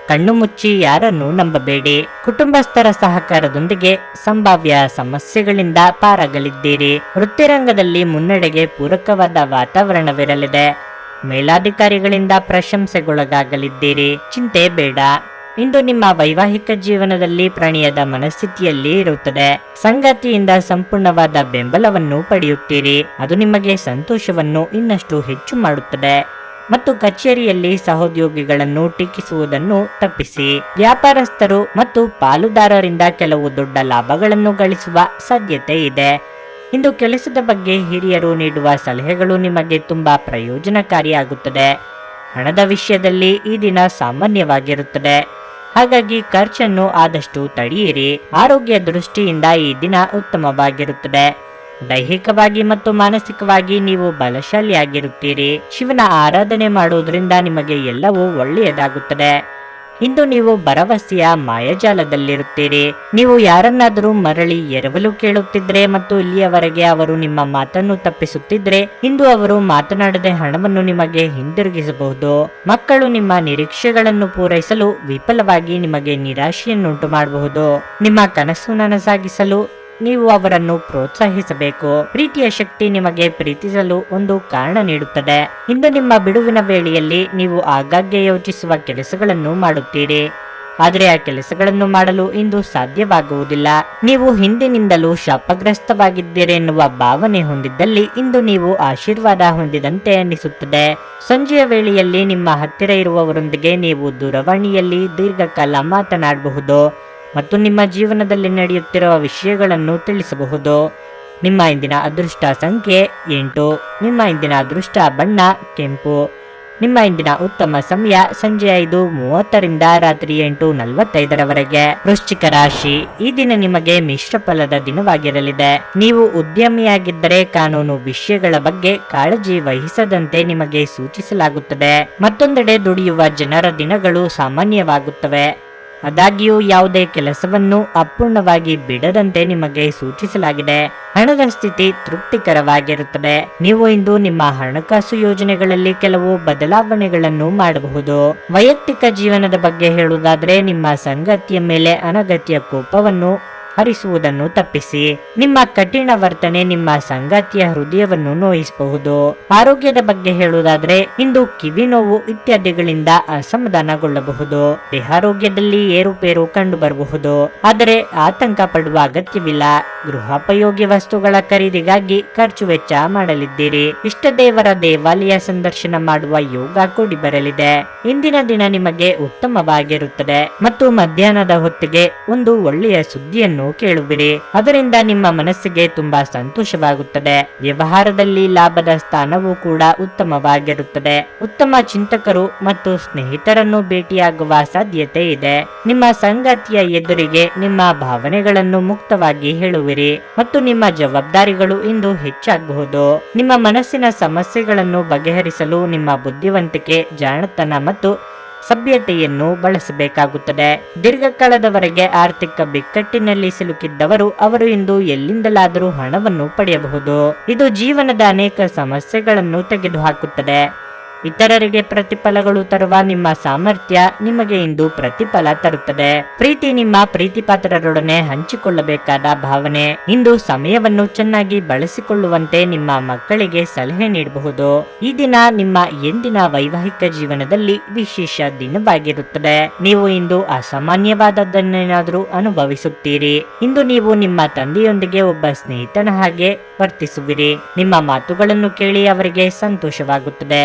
ಕಣ್ಣು ಮುಚ್ಚಿ ಯಾರನ್ನು ನಂಬಬೇಡಿ. ಕುಟುಂಬಸ್ಥರ ಸಹಕಾರದೊಂದಿಗೆ ಸಂಭಾವ್ಯ ಸಮಸ್ಯೆಗಳಿಂದ ಪಾರಾಗಲಿದ್ದೀರಿ. ವೃತ್ತಿರಂಗದಲ್ಲಿ ಮುನ್ನಡೆಗೆ ಪೂರಕವಾದ ವಾತಾವರಣವಿರಲಿದೆ. ಮೇಲಾಧಿಕಾರಿಗಳಿಂದ ಪ್ರಶಂಸೆಗೊಳಗಾಗಲಿದ್ದೀರಿ. ಚಿಂತೆ ಬೇಡ. ಇಂದು ನಿಮ್ಮ ವೈವಾಹಿಕ ಜೀವನದಲ್ಲಿ ಪ್ರಣಯದ ಮನಸ್ಥಿತಿಯಲ್ಲಿ ಇರುತ್ತದೆ. ಸಂಗಾತಿಯಿಂದ ಸಂಪೂರ್ಣವಾದ ಬೆಂಬಲವನ್ನು ಪಡೆಯುತ್ತೀರಿ. ಅದು ನಿಮಗೆ ಸಂತೋಷವನ್ನು ಇನ್ನಷ್ಟು ಹೆಚ್ಚು ಮಾಡುತ್ತದೆ ಮತ್ತು ಕಚೇರಿಯಲ್ಲಿ ಸಹೋದ್ಯೋಗಿಗಳನ್ನು ಟೀಕಿಸುವುದನ್ನು ತಪ್ಪಿಸಿ. ವ್ಯಾಪಾರಸ್ಥರು ಮತ್ತು ಪಾಲುದಾರರಿಂದ ಕೆಲವು ದೊಡ್ಡ ಲಾಭಗಳನ್ನು ಗಳಿಸುವ ಸಾಧ್ಯತೆ ಇದೆ. ಇಂದು ಕೆಲಸದ ಬಗ್ಗೆ ಹಿರಿಯರು ನೀಡುವ ಸಲಹೆಗಳು ನಿಮಗೆ ತುಂಬಾ ಪ್ರಯೋಜನಕಾರಿಯಾಗುತ್ತದೆ. ಹಣದ ವಿಷಯದಲ್ಲಿ ಈ ದಿನ ಸಾಮಾನ್ಯವಾಗಿರುತ್ತದೆ, ಹಾಗಾಗಿ ಖರ್ಚನ್ನು ಆದಷ್ಟು ತಡೆಯಿರಿ. ಆರೋಗ್ಯ ದೃಷ್ಟಿಯಿಂದ ಈ ದಿನ ಉತ್ತಮವಾಗಿರುತ್ತದೆ. ದೈಹಿಕವಾಗಿ ಮತ್ತು ಮಾನಸಿಕವಾಗಿ ನೀವು ಬಲಶಾಲಿಯಾಗಿರುತ್ತೀರಿ. ಶಿವನ ಆರಾಧನೆ ಮಾಡುವುದರಿಂದ ನಿಮಗೆ ಎಲ್ಲವೂ ಒಳ್ಳೆಯದಾಗುತ್ತದೆ. ಇಂದು ನೀವು ಭರವಸೆಯ ಮಾಯಾಜಾಲದಲ್ಲಿರುತ್ತೀರಿ. ನೀವು ಯಾರನ್ನಾದರೂ ಮರಳಿ ಎರವಲು ಕೇಳುತ್ತಿದ್ರೆ ಮತ್ತು ಇಲ್ಲಿಯವರೆಗೆ ಅವರು ನಿಮ್ಮ ಮಾತನ್ನು ತಪ್ಪಿಸುತ್ತಿದ್ರೆ, ಇಂದು ಅವರು ಮಾತನಾಡದೆ ಹಣವನ್ನು ನಿಮಗೆ ಹಿಂದಿರುಗಿಸಬಹುದು. ಮಕ್ಕಳು ನಿಮ್ಮ ನಿರೀಕ್ಷೆಗಳನ್ನು ಪೂರೈಸಲು ವಿಫಲವಾಗಿ ನಿಮಗೆ ನಿರಾಶೆಯನ್ನುಂಟು ಮಾಡಬಹುದು. ನಿಮ್ಮ ಕನಸು ನನಸಾಗಿಸಲು ನೀವು ಅವರನ್ನು ಪ್ರೋತ್ಸಾಹಿಸಬೇಕು. ಪ್ರೀತಿಯ ಶಕ್ತಿ ನಿಮಗೆ ಪ್ರೀತಿಸಲು ಒಂದು ಕಾರಣ ನೀಡುತ್ತದೆ. ಇಂದು ನಿಮ್ಮ ಬಿಡುವಿನ ವೇಳೆಯಲ್ಲಿ ನೀವು ಆಗಾಗ್ಗೆ ಯೋಚಿಸುವ ಕೆಲಸಗಳನ್ನು ಮಾಡುತ್ತೀರಿ, ಆದರೆ ಆ ಕೆಲಸಗಳನ್ನು ಮಾಡಲು ಇಂದು ಸಾಧ್ಯವಾಗುವುದಿಲ್ಲ. ನೀವು ಹಿಂದಿನಿಂದಲೂ ಶಾಪಗ್ರಸ್ತವಾಗಿದ್ದೀರಿ ಎನ್ನುವ ಭಾವನೆ ಹೊಂದಿದ್ದಲ್ಲಿ ಇಂದು ನೀವು ಆಶೀರ್ವಾದ ಹೊಂದಿದಂತೆ ಅನಿಸುತ್ತದೆ. ಸಂಜೆಯ ವೇಳೆಯಲ್ಲಿ ನಿಮ್ಮ ಹತ್ತಿರ ಇರುವವರೊಂದಿಗೆ ನೀವು ದೂರವಾಣಿಯಲ್ಲಿ ದೀರ್ಘಕಾಲ ಮಾತನಾಡಬಹುದು ಮತ್ತು ನಿಮ್ಮ ಜೀವನದಲ್ಲಿ ನಡೆಯುತ್ತಿರುವ ವಿಷಯಗಳನ್ನು ತಿಳಿಸಬಹುದು. ನಿಮ್ಮ ಇಂದಿನ ಅದೃಷ್ಟ ಸಂಖ್ಯೆ 8. ನಿಮ್ಮ ಇಂದಿನ ಅದೃಷ್ಟ ಬಣ್ಣ ಕೆಂಪು. ನಿಮ್ಮ ಇಂದಿನ ಉತ್ತಮ ಸಮಯ ಸಂಜೆ 5:30 ರಿಂದ ರಾತ್ರಿ 8:45 ವೃಶ್ಚಿಕ ರಾಶಿ. ಈ ದಿನ ನಿಮಗೆ ಮಿಶ್ರ ಫಲದ ದಿನವಾಗಿರಲಿದೆ. ನೀವು ಉದ್ಯಮಿಯಾಗಿದ್ದರೆ ಕಾನೂನು ವಿಷಯಗಳ ಬಗ್ಗೆ ಕಾಳಜಿ ವಹಿಸದಂತೆ ನಿಮಗೆ ಸೂಚಿಸಲಾಗುತ್ತದೆ. ಮತ್ತೊಂದೆಡೆ ದುಡಿಯುವ ಜನರ ದಿನಗಳು ಸಾಮಾನ್ಯವಾಗುತ್ತವೆ, ಆದಾಗ್ಯೂ ಯಾವುದೇ ಕೆಲಸವನ್ನು ಅಪೂರ್ಣವಾಗಿ ಬಿಡದಂತೆ ನಿಮಗೆ ಸೂಚಿಸಲಾಗಿದೆ. ಹಣದ ಸ್ಥಿತಿ ತೃಪ್ತಿಕರವಾಗಿರುತ್ತದೆ. ನೀವು ಇಂದು ನಿಮ್ಮ ಹಣಕಾಸು ಯೋಜನೆಗಳಲ್ಲಿ ಕೆಲವು ಬದಲಾವಣೆಗಳನ್ನು ಮಾಡಬಹುದು. ವೈಯಕ್ತಿಕ ಜೀವನದ ಬಗ್ಗೆ ಹೇಳುವುದಾದ್ರೆ, ನಿಮ್ಮ ಸಂಗಾತಿಯ ಮೇಲೆ ಅನಗತ್ಯ ಕೋಪವನ್ನು ಹರಿಸುವುದನ್ನು ತಪ್ಪಿಸಿ. ನಿಮ್ಮ ಕಠಿಣ ವರ್ತನೆ ನಿಮ್ಮ ಸಂಗಾತಿಯ ಹೃದಯವನ್ನು ನೋಯಿಸಬಹುದು. ಆರೋಗ್ಯದ ಬಗ್ಗೆ ಹೇಳುವುದಾದ್ರೆ, ಇಂದು ಕಿವಿ ನೋವು ಇತ್ಯಾದಿಗಳಿಂದ ಅಸಮಾಧಾನಗೊಳ್ಳಬಹುದು. ದೇಹಾರೋಗ್ಯದಲ್ಲಿ ಏರುಪೇರು ಕಂಡು ಬರಬಹುದು, ಆದರೆ ಆತಂಕ ಪಡುವ ಅಗತ್ಯವಿಲ್ಲ. ಗೃಹೋಪಯೋಗಿ ವಸ್ತುಗಳ ಖರೀದಿಗಾಗಿ ಖರ್ಚು ವೆಚ್ಚ ಮಾಡಲಿದ್ದೀರಿ. ಇಷ್ಟ ದೇವರ ದೇವಾಲಯ ಸಂದರ್ಶನ ಮಾಡುವ ಯೋಗ ಕೂಡಿ ಬರಲಿದೆ. ಇಂದಿನ ದಿನ ನಿಮಗೆ ಉತ್ತಮವಾಗಿರುತ್ತದೆ ಮತ್ತು ಮಧ್ಯಾಹ್ನದ ಹೊತ್ತಿಗೆ ಒಂದು ಒಳ್ಳೆಯ ಸುದ್ದಿಯನ್ನು ಕಥೆಯನ್ನು ಕೇಳುವಿರಿ. ಅದರಿಂದ ನಿಮ್ಮ ಮನಸ್ಸಿಗೆ ತುಂಬಾ ಸಂತೋಷವಾಗುತ್ತದೆ. ವ್ಯವಹಾರದಲ್ಲಿ ಲಾಭದ ಸ್ಥಾನವೂ ಕೂಡ ಉತ್ತಮವಾಗಿರುತ್ತದೆ. ಉತ್ತಮ ಚಿಂತಕರು ಮತ್ತು ಸ್ನೇಹಿತರನ್ನು ಭೇಟಿಯಾಗುವ ಸಾಧ್ಯತೆ ಇದೆ. ನಿಮ್ಮ ಸಂಗಾತಿಯ ಎದುರಿಗೆ ನಿಮ್ಮ ಭಾವನೆಗಳನ್ನು ಮುಕ್ತವಾಗಿ ಹೇಳುವಿರಿ ಮತ್ತು ನಿಮ್ಮ ಜವಾಬ್ದಾರಿಗಳು ಇಂದು ಹೆಚ್ಚಾಗಬಹುದು. ನಿಮ್ಮ ಮನಸ್ಸಿನ ಸಮಸ್ಯೆಗಳನ್ನು ಬಗೆಹರಿಸಲು ನಿಮ್ಮ ಬುದ್ಧಿವಂತಿಕೆ, ಜಾಣತನ ಮತ್ತು ಸಭ್ಯತೆಯನ್ನು ಬಳಸಬೇಕಾಗುತ್ತದೆ. ದೀರ್ಘಕಾಲದವರೆಗೆ ಆರ್ಥಿಕ ಬಿಕ್ಕಟ್ಟಿನಲ್ಲಿ ಸಿಲುಕಿದ್ದವರು ಅವರು ಇಂದು ಎಲ್ಲಿಂದಲಾದರೂ ಹಣವನ್ನು ಪಡೆಯಬಹುದು. ಇದು ಜೀವನದ ಅನೇಕ ಸಮಸ್ಯೆಗಳನ್ನು ತೆಗೆದುಹಾಕುತ್ತದೆ. ಇತರರಿಗೆ ಪ್ರತಿಫಲಗಳು ತರುವ ನಿಮ್ಮ ಸಾಮರ್ಥ್ಯ ನಿಮಗೆ ಇಂದು ಪ್ರತಿಫಲ ತರುತ್ತದೆ. ಪ್ರೀತಿ ನಿಮ್ಮ ಪ್ರೀತಿಪಾತ್ರರೊಡನೆ ಹಂಚಿಕೊಳ್ಳಬೇಕಾದ ಭಾವನೆ. ಇಂದು ಸಮಯವನ್ನು ಚೆನ್ನಾಗಿ ಬಳಸಿಕೊಳ್ಳುವಂತೆ ನಿಮ್ಮ ಮಕ್ಕಳಿಗೆ ಸಲಹೆ ನೀಡಬಹುದು. ಈ ದಿನ ನಿಮ್ಮ ಎಂದಿನ ವೈವಾಹಿಕ ಜೀವನದಲ್ಲಿ ವಿಶೇಷ ದಿನವಾಗಿರುತ್ತದೆ. ನೀವು ಇಂದು ಅಸಾಮಾನ್ಯವಾದದ್ದನ್ನೇನಾದರೂ ಅನುಭವಿಸುತ್ತೀರಿ. ಇಂದು ನೀವು ನಿಮ್ಮ ತಂದೆಯೊಂದಿಗೆ ಒಬ್ಬ ಸ್ನೇಹಿತನ ಹಾಗೆ ವರ್ತಿಸುವಿರಿ. ನಿಮ್ಮ ಮಾತುಗಳನ್ನು ಕೇಳಿ ಅವರಿಗೆ ಸಂತೋಷವಾಗುತ್ತದೆ.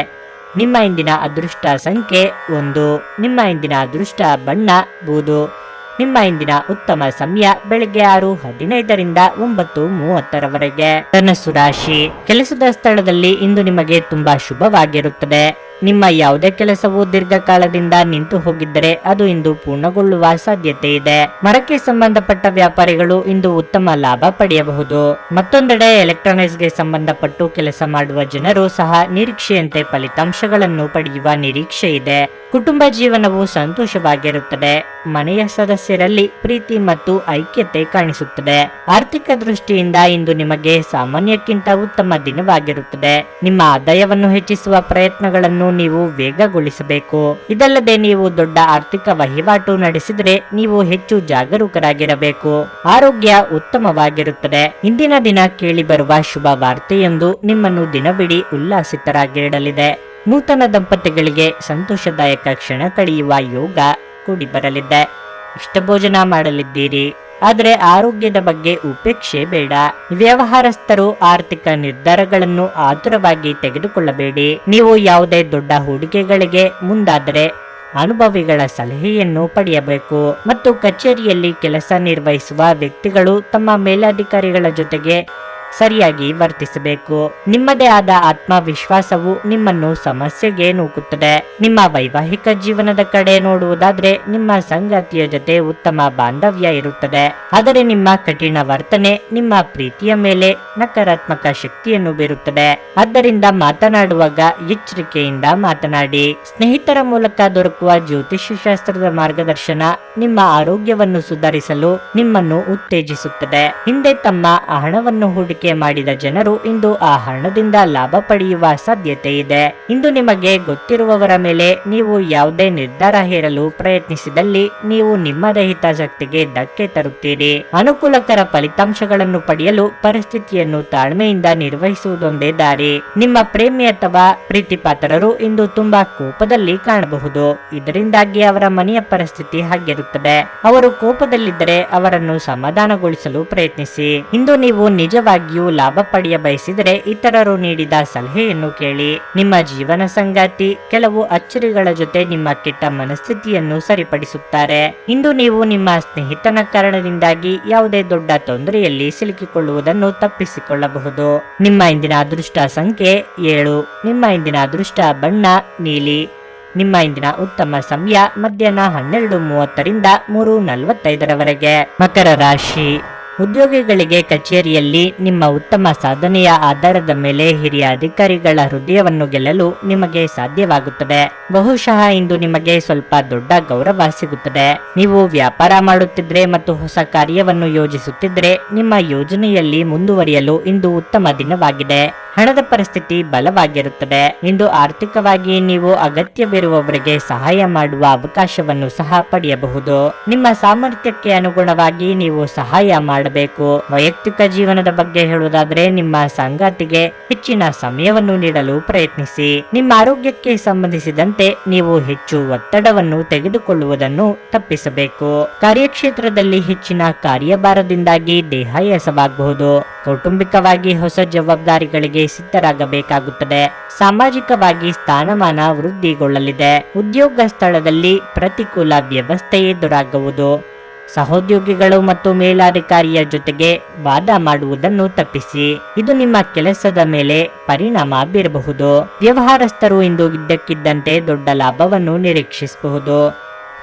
ನಿಮ್ಮ ಇಂದಿನ ಅದೃಷ್ಟ ಸಂಖ್ಯೆ 1. ನಿಮ್ಮ ಇಂದಿನ ಅದೃಷ್ಟ ಬಣ್ಣ ಬೂದು. ನಿಮ್ಮ ಇಂದಿನ ಉತ್ತಮ ಸಮಯ ಬೆಳಗ್ಗೆ 6:15ರಿಂದ 9:30ರವರೆಗೆ. ಧನಸ್ಸು ರಾಶಿ. ಕೆಲಸದ ಸ್ಥಳದಲ್ಲಿ ಇಂದು ನಿಮಗೆ ತುಂಬಾ ಶುಭವಾಗಿರುತ್ತದೆ. ನಿಮ್ಮ ಯಾವುದೇ ಕೆಲಸವು ದೀರ್ಘಕಾಲದಿಂದ ನಿಂತು ಹೋಗಿದ್ದರೆ ಅದು ಇಂದು ಪೂರ್ಣಗೊಳ್ಳುವ ಸಾಧ್ಯತೆ ಇದೆ. ಮರಕ್ಕೆ ಸಂಬಂಧಪಟ್ಟ ವ್ಯಾಪಾರಿಗಳು ಇಂದು ಉತ್ತಮ ಲಾಭ ಪಡೆಯಬಹುದು. ಮತ್ತೊಂದೆಡೆ ಎಲೆಕ್ಟ್ರಾನಿಕ್ಸ್ಗೆ ಸಂಬಂಧಪಟ್ಟು ಕೆಲಸ ಮಾಡುವ ಜನರು ಸಹ ನಿರೀಕ್ಷೆಯಂತೆ ಫಲಿತಾಂಶಗಳನ್ನು ಪಡೆಯುವ ನಿರೀಕ್ಷೆ ಇದೆ. ಕುಟುಂಬ ಜೀವನವು ಸಂತೋಷವಾಗಿರುತ್ತದೆ. ಮನೆಯ ಸದಸ್ಯರಲ್ಲಿ ಪ್ರೀತಿ ಮತ್ತು ಐಕ್ಯತೆ ಕಾಣಿಸುತ್ತದೆ. ಆರ್ಥಿಕ ದೃಷ್ಟಿಯಿಂದ ಇಂದು ನಿಮಗೆ ಸಾಮಾನ್ಯಕ್ಕಿಂತ ಉತ್ತಮ ದಿನವಾಗಿರುತ್ತದೆ. ನಿಮ್ಮ ಆದಾಯವನ್ನು ಹೆಚ್ಚಿಸುವ ಪ್ರಯತ್ನಗಳನ್ನು ನೀವು ವೇಗಗೊಳಿಸಬೇಕು. ಇದಲ್ಲದೆ ನೀವು ದೊಡ್ಡ ಆರ್ಥಿಕ ವಹಿವಾಟು ನಡೆಸಿದರೆ ನೀವು ಹೆಚ್ಚು ಜಾಗರೂಕರಾಗಿರಬೇಕು. ಆರೋಗ್ಯ ಉತ್ತಮವಾಗಿರುತ್ತದೆ. ಇಂದಿನ ದಿನ ಕೇಳಿಬರುವ ಶುಭ ವಾರ್ತೆಯೊಂದು ನಿಮ್ಮನ್ನು ದಿನವಿಡೀ ಉಲ್ಲಾಸಿತರಾಗಿಡಲಿದೆ. ನೂತನ ದಂಪತಿಗಳಿಗೆ ಸಂತೋಷದಾಯಕ ಕ್ಷಣ ಕಳೆಯುವ ಯೋಗ ಕೂಡಿ ಬರಲಿದೆ. ಇಷ್ಟ ಭೋಜನ ಮಾಡಲಿದ್ದೀರಿ. ಆದರೆ ಆರೋಗ್ಯದ ಬಗ್ಗೆ ಉಪೇಕ್ಷೆ ಬೇಡ. ವ್ಯವಹಾರಸ್ಥರು ಆರ್ಥಿಕ ನಿರ್ಧಾರಗಳನ್ನು ಆತುರವಾಗಿ ತೆಗೆದುಕೊಳ್ಳಬೇಡಿ. ನೀವು ಯಾವುದೇ ದೊಡ್ಡ ಹೂಡಿಕೆಗಳಿಗೆ ಮುಂದಾದರೆ ಅನುಭವಿಗಳ ಸಲಹೆಯನ್ನು ಪಡೆಯಬೇಕು ಮತ್ತು ಕಚೇರಿಯಲ್ಲಿ ಕೆಲಸ ನಿರ್ವಹಿಸುವ ವ್ಯಕ್ತಿಗಳು ತಮ್ಮ ಮೇಲಧಿಕಾರಿಗಳ ಜೊತೆಗೆ ಸರಿಯಾಗಿ ವರ್ತಿಸಬೇಕು. ನಿಮ್ಮದೇ ಆದ ಆತ್ಮವಿಶ್ವಾಸವು ನಿಮ್ಮನ್ನು ಸಮಸ್ಯೆಗೆ ನೂಕುತ್ತದೆ. ನಿಮ್ಮ ವೈವಾಹಿಕ ಜೀವನದ ಕಡೆ ನೋಡುವುದಾದ್ರೆ ನಿಮ್ಮ ಸಂಗಾತಿಯ ಜೊತೆ ಉತ್ತಮ ಬಾಂಧವ್ಯ ಇರುತ್ತದೆ. ಆದರೆ ನಿಮ್ಮ ಕಠಿಣ ವರ್ತನೆ ನಿಮ್ಮ ಪ್ರೀತಿಯ ಮೇಲೆ ನಕಾರಾತ್ಮಕ ಶಕ್ತಿಯನ್ನು ಬೀರುತ್ತದೆ. ಆದ್ದರಿಂದ ಮಾತನಾಡುವಾಗ ಎಚ್ಚರಿಕೆಯಿಂದ ಮಾತನಾಡಿ. ಸ್ನೇಹಿತರ ಮೂಲಕ ದೊರಕುವ ಜ್ಯೋತಿಷ್ಯ ಶಾಸ್ತ್ರದ ಮಾರ್ಗದರ್ಶನ ನಿಮ್ಮ ಆರೋಗ್ಯವನ್ನು ಸುಧಾರಿಸಲು ನಿಮ್ಮನ್ನು ಉತ್ತೇಜಿಸುತ್ತದೆ. ಹಿಂದೆ ತಮ್ಮ ಹಣವನ್ನು ಹೂಡಿಕೆ ಮಾಡಿದ ಜನರು ಇಂದು ಆ ಹಣದಿಂದ ಲಾಭ ಪಡೆಯುವ ಸಾಧ್ಯತೆ ಇದೆ. ಇಂದು ನಿಮಗೆ ಗೊತ್ತಿರುವವರ ಮೇಲೆ ನೀವು ಯಾವುದೇ ನಿರ್ಧಾರ ಹೇರಲು ಪ್ರಯತ್ನಿಸಿದಲ್ಲಿ ನೀವು ನಿಮ್ಮದೇ ಹಿತಾಸಕ್ತಿಗೆ ಧಕ್ಕೆ ತರುತ್ತೀರಿ. ಅನುಕೂಲಕರ ಫಲಿತಾಂಶಗಳನ್ನು ಪಡೆಯಲು ಪರಿಸ್ಥಿತಿಯನ್ನು ತಾಳ್ಮೆಯಿಂದ ನಿರ್ವಹಿಸುವುದೊಂದೇ ದಾರಿ. ನಿಮ್ಮ ಪ್ರೇಮಿ ಅಥವಾ ಪ್ರೀತಿಪಾತ್ರರು ಇಂದು ತುಂಬಾ ಕೋಪದಲ್ಲಿ ಕಾಣಬಹುದು. ಇದರಿಂದಾಗಿ ಅವರ ಮನೆಯ ಪರಿಸ್ಥಿತಿ ಹಾಗಿರುತ್ತದೆ. ಅವರು ಕೋಪದಲ್ಲಿದ್ದರೆ ಅವರನ್ನು ಸಮಾಧಾನಗೊಳಿಸಲು ಪ್ರಯತ್ನಿಸಿ. ಇಂದು ನೀವು ನಿಜವಾಗಿಯೂ ಲಾಭ ಪಡೆಯ ಬಯಸಿದರೆ ಇತರರು ನೀಡಿದ ಸಲಹೆಯನ್ನು ಕೇಳಿ. ನಿಮ್ಮ ಜೀವನ ಸಂಗಾತಿ ಕೆಲವು ಅಚ್ಚರಿಗಳ ಜೊತೆ ನಿಮ್ಮ ಕೆಟ್ಟ ಮನಸ್ಥಿತಿಯನ್ನು ಸರಿಪಡಿಸುತ್ತಾರೆ. ಇಂದು ನೀವು ನಿಮ್ಮ ಸ್ನೇಹಿತನ ಕಾರಣದಿಂದಾಗಿ ಯಾವುದೇ ದೊಡ್ಡ ತೊಂದರೆಯಲ್ಲಿ ಸಿಲುಕಿಕೊಳ್ಳುವುದನ್ನು ತಪ್ಪಿಸಿಕೊಳ್ಳಬಹುದು. ನಿಮ್ಮ ಇಂದಿನ ಅದೃಷ್ಟ ಸಂಖ್ಯೆ 7. ನಿಮ್ಮ ಇಂದಿನ ಅದೃಷ್ಟ ಬಣ್ಣ ನೀಲಿ. ನಿಮ್ಮ ಇಂದಿನ ಉತ್ತಮ ಸಮಯ ಮಧ್ಯಾಹ್ನ 12:30ರಿಂದ 3:45ರವರೆಗೆ. ಮಕರ ರಾಶಿ. ಉದ್ಯೋಗಿಗಳಿಗೆ ಕಚೇರಿಯಲ್ಲಿ ನಿಮ್ಮ ಉತ್ತಮ ಸಾಧನೆಯ ಆಧಾರದ ಮೇಲೆ ಹಿರಿಯ ಅಧಿಕಾರಿಗಳ ಹೃದಯವನ್ನು ಗೆಲ್ಲಲು ನಿಮಗೆ ಸಾಧ್ಯವಾಗುತ್ತದೆ. ಬಹುಶಃ ಇಂದು ನಿಮಗೆ ಸ್ವಲ್ಪ ದೊಡ್ಡ ಗೌರವ ಸಿಗುತ್ತದೆ. ನೀವು ವ್ಯಾಪಾರ ಮಾಡುತ್ತಿದ್ರೆ ಮತ್ತು ಹೊಸ ಕಾರ್ಯವನ್ನು ಯೋಜಿಸುತ್ತಿದ್ರೆ ನಿಮ್ಮ ಯೋಜನೆಯಲ್ಲಿ ಮುಂದುವರಿಯಲು ಇಂದು ಉತ್ತಮ ದಿನವಾಗಿದೆ. ಹಣದ ಪರಿಸ್ಥಿತಿ ಬಲವಾಗಿರುತ್ತದೆ. ಇಂದು ಆರ್ಥಿಕವಾಗಿ ನೀವು ಅಗತ್ಯವಿರುವವರಿಗೆ ಸಹಾಯ ಮಾಡುವ ಅವಕಾಶವನ್ನು ಸಹ ಪಡೆಯಬಹುದು. ನಿಮ್ಮ ಸಾಮರ್ಥ್ಯಕ್ಕೆ ಅನುಗುಣವಾಗಿ ನೀವು ಸಹಾಯ ಮಾಡಬೇಕು. ವೈಯಕ್ತಿಕ ಜೀವನದ ಬಗ್ಗೆ ಹೇಳುವುದಾದರೆ ನಿಮ್ಮ ಸಂಗಾತಿಗೆ ಹೆಚ್ಚಿನ ಸಮಯವನ್ನು ನೀಡಲು ಪ್ರಯತ್ನಿಸಿ. ನಿಮ್ಮ ಆರೋಗ್ಯಕ್ಕೆ ಸಂಬಂಧಿಸಿದಂತೆ ನೀವು ಹೆಚ್ಚು ಒತ್ತಡವನ್ನು ತೆಗೆದುಕೊಳ್ಳುವುದನ್ನು ತಪ್ಪಿಸಬೇಕು. ಕಾರ್ಯಕ್ಷೇತ್ರದಲ್ಲಿ ಹೆಚ್ಚಿನ ಕಾರ್ಯಭಾರದಿಂದಾಗಿ ದೇಹಾಯಾಸವಾಗಬಹುದು. ಕೌಟುಂಬಿಕವಾಗಿ ಹೊಸ ಜವಾಬ್ದಾರಿಗಳಿಗೆ ಸಿದ್ಧರಾಗಬೇಕಾಗುತ್ತದೆ. ಸಾಮಾಜಿಕವಾಗಿ ಸ್ಥಾನಮಾನ ವೃದ್ಧಿಗೊಳ್ಳಲಿದೆ. ಉದ್ಯೋಗ ಸ್ಥಳದಲ್ಲಿ ಪ್ರತಿಕೂಲ ವ್ಯವಸ್ಥೆ ಎದುರಾಗುವುದು. ಸಹೋದ್ಯೋಗಿಗಳು ಮತ್ತು ಮೇಲಾಧಿಕಾರಿಯ ಜೊತೆಗೆ ವಾದ ಮಾಡುವುದನ್ನು ತಪ್ಪಿಸಿ. ಇದು ನಿಮ್ಮ ಕೆಲಸದ ಮೇಲೆ ಪರಿಣಾಮ ಬೀರಬಹುದು. ವ್ಯವಹಾರಸ್ಥರು ಇಂದು ಇದ್ದಕ್ಕಿದ್ದಂತೆ ದೊಡ್ಡ ಲಾಭವನ್ನು ನಿರೀಕ್ಷಿಸಬಹುದು.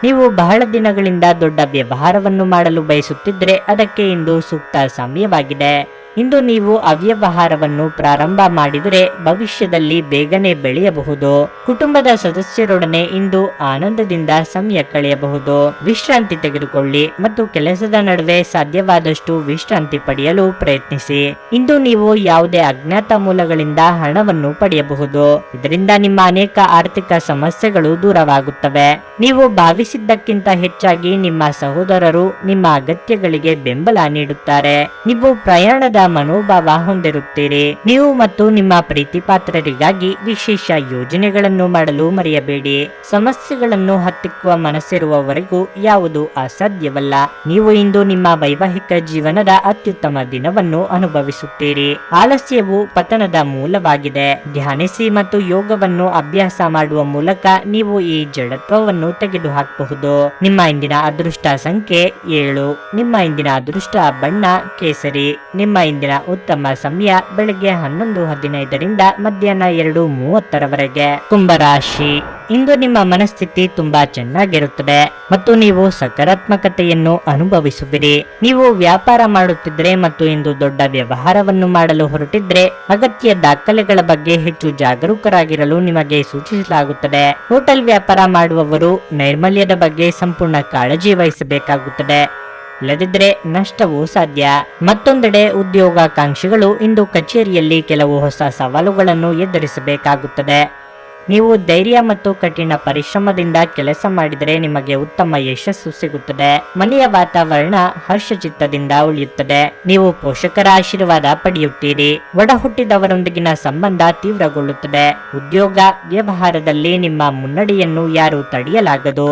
ನೀವು ಬಹಳ ದಿನಗಳಿಂದ ದೊಡ್ಡ ವ್ಯವಹಾರವನ್ನು ಮಾಡಲು ಬಯಸುತ್ತಿದ್ದರೆ ಅದಕ್ಕೆ ಇಂದು ಸೂಕ್ತ ಸಮಯವಾಗಿದೆ. ಇಂದು ನೀವು ಅವ್ಯವಹಾರವನ್ನು ಪ್ರಾರಂಭ ಮಾಡಿದರೆ ಭವಿಷ್ಯದಲ್ಲಿ ಬೇಗನೆ ಬೆಳೆಯಬಹುದು. ಕುಟುಂಬದ ಸದಸ್ಯರೊಡನೆ ಇಂದು ಆನಂದದಿಂದ ಸಮಯ ಕಳೆಯಬಹುದು. ವಿಶ್ರಾಂತಿ ತೆಗೆದುಕೊಳ್ಳಿ ಮತ್ತು ಕೆಲಸದ ನಡುವೆ ಸಾಧ್ಯವಾದಷ್ಟು ವಿಶ್ರಾಂತಿ ಪಡೆಯಲು ಪ್ರಯತ್ನಿಸಿ. ಇಂದು ನೀವು ಯಾವುದೇ ಅಜ್ಞಾತ ಮೂಲಗಳಿಂದ ಹಣವನ್ನು ಪಡೆಯಬಹುದು. ಇದರಿಂದ ನಿಮ್ಮ ಅನೇಕ ಆರ್ಥಿಕ ಸಮಸ್ಯೆಗಳು ದೂರವಾಗುತ್ತವೆ. ನೀವು ಭಾವಿಸಿದ್ದಕ್ಕಿಂತ ಹೆಚ್ಚಾಗಿ ನಿಮ್ಮ ಸಹೋದರರು ನಿಮ್ಮ ಅಗತ್ಯಗಳಿಗೆ ಬೆಂಬಲ ನೀಡುತ್ತಾರೆ. ನೀವು ಪ್ರಯಾಣದ ಮನೋಭಾವ ಹೊಂದಿರುತ್ತೀರಿ. ನೀವು ಮತ್ತು ನಿಮ್ಮ ಪ್ರೀತಿಪಾತ್ರರಿಗಾಗಿ ವಿಶೇಷ ಯೋಜನೆಗಳನ್ನು ಮಾಡಲು ಮರೆಯಬೇಡಿ. ಸಮಸ್ಯೆಗಳನ್ನು ಹತ್ತಿಕ್ಕುವ ಮನಸ್ಸಿರುವವರೆಗೂ ಯಾವುದು ಅಸಾಧ್ಯವಲ್ಲ. ನೀವು ಇಂದು ನಿಮ್ಮ ವೈವಾಹಿಕ ಜೀವನದ ಅತ್ಯುತ್ತಮ ದಿನವನ್ನು ಅನುಭವಿಸುತ್ತೀರಿ. ಆಲಸ್ಯವು ಪತನದ ಮೂಲವಾಗಿದೆ. ಧ್ಯಾನಿಸಿ ಮತ್ತು ಯೋಗವನ್ನು ಅಭ್ಯಾಸ ಮಾಡುವ ಮೂಲಕ ನೀವು ಈ ಜಡತ್ವವನ್ನು ತೆಗೆದುಹಾಕಬಹುದು. ನಿಮ್ಮ ಇಂದಿನ ಅದೃಷ್ಟ ಸಂಖ್ಯೆ 7. ನಿಮ್ಮ ಇಂದಿನ ಅದೃಷ್ಟ ಬಣ್ಣ ಕೇಸರಿ. ನಿಮ್ಮ ಇಂದಿನ ಉತ್ತಮ ಸಮಯ ಬೆಳಗ್ಗೆ 11:15 ಮಧ್ಯಾಹ್ನ 2:30 ಕುಂಭರಾಶಿ. ಇಂದು ನಿಮ್ಮ ಮನಸ್ಥಿತಿ ತುಂಬಾ ಚೆನ್ನಾಗಿರುತ್ತದೆ ಮತ್ತು ನೀವು ಸಕಾರಾತ್ಮಕತೆಯನ್ನು ಅನುಭವಿಸುವಿರಿ. ನೀವು ವ್ಯಾಪಾರ ಮಾಡುತ್ತಿದ್ದರೆ ಮತ್ತು ಇಂದು ದೊಡ್ಡ ವ್ಯವಹಾರವನ್ನು ಮಾಡಲು ಹೊರಟಿದ್ರೆ ಅಗತ್ಯ ದಾಖಲೆಗಳ ಬಗ್ಗೆ ಹೆಚ್ಚು ಜಾಗರೂಕರಾಗಿರಲು ನಿಮಗೆ ಸೂಚಿಸಲಾಗುತ್ತದೆ. ಹೋಟೆಲ್ ವ್ಯಾಪಾರ ಮಾಡುವವರು ನೈರ್ಮಲ್ಯದ ಬಗ್ಗೆ ಸಂಪೂರ್ಣ ಕಾಳಜಿ ವಹಿಸಬೇಕಾಗುತ್ತದೆ, ಇಲ್ಲದಿದ್ದರೆ ನಷ್ಟವೂ ಸಾಧ್ಯ. ಮತ್ತೊಂದೆಡೆ ಉದ್ಯೋಗಾಕಾಂಕ್ಷಿಗಳು ಇಂದು ಕಚೇರಿಯಲ್ಲಿ ಕೆಲವು ಹೊಸ ಸವಾಲುಗಳನ್ನು ಎದುರಿಸಬೇಕಾಗುತ್ತದೆ. ನೀವು ಧೈರ್ಯ ಮತ್ತು ಕಠಿಣ ಪರಿಶ್ರಮದಿಂದ ಕೆಲಸ ಮಾಡಿದರೆ ನಿಮಗೆ ಉತ್ತಮ ಯಶಸ್ಸು ಸಿಗುತ್ತದೆ. ಮನೆಯ ವಾತಾವರಣ ಹರ್ಷಚಿತ್ತದಿಂದ ಉಳಿಯುತ್ತದೆ. ನೀವು ಪೋಷಕರ ಆಶೀರ್ವಾದ ಪಡೆಯುತ್ತೀರಿ. ಒಡ ಹುಟ್ಟಿದವರೊಂದಿಗಿನ ಸಂಬಂಧ ತೀವ್ರಗೊಳ್ಳುತ್ತದೆ. ಉದ್ಯೋಗ ವ್ಯವಹಾರದಲ್ಲಿ ನಿಮ್ಮ ಮುನ್ನಡೆಯನ್ನು ಯಾರೂ ತಡೆಯಲಾಗದು.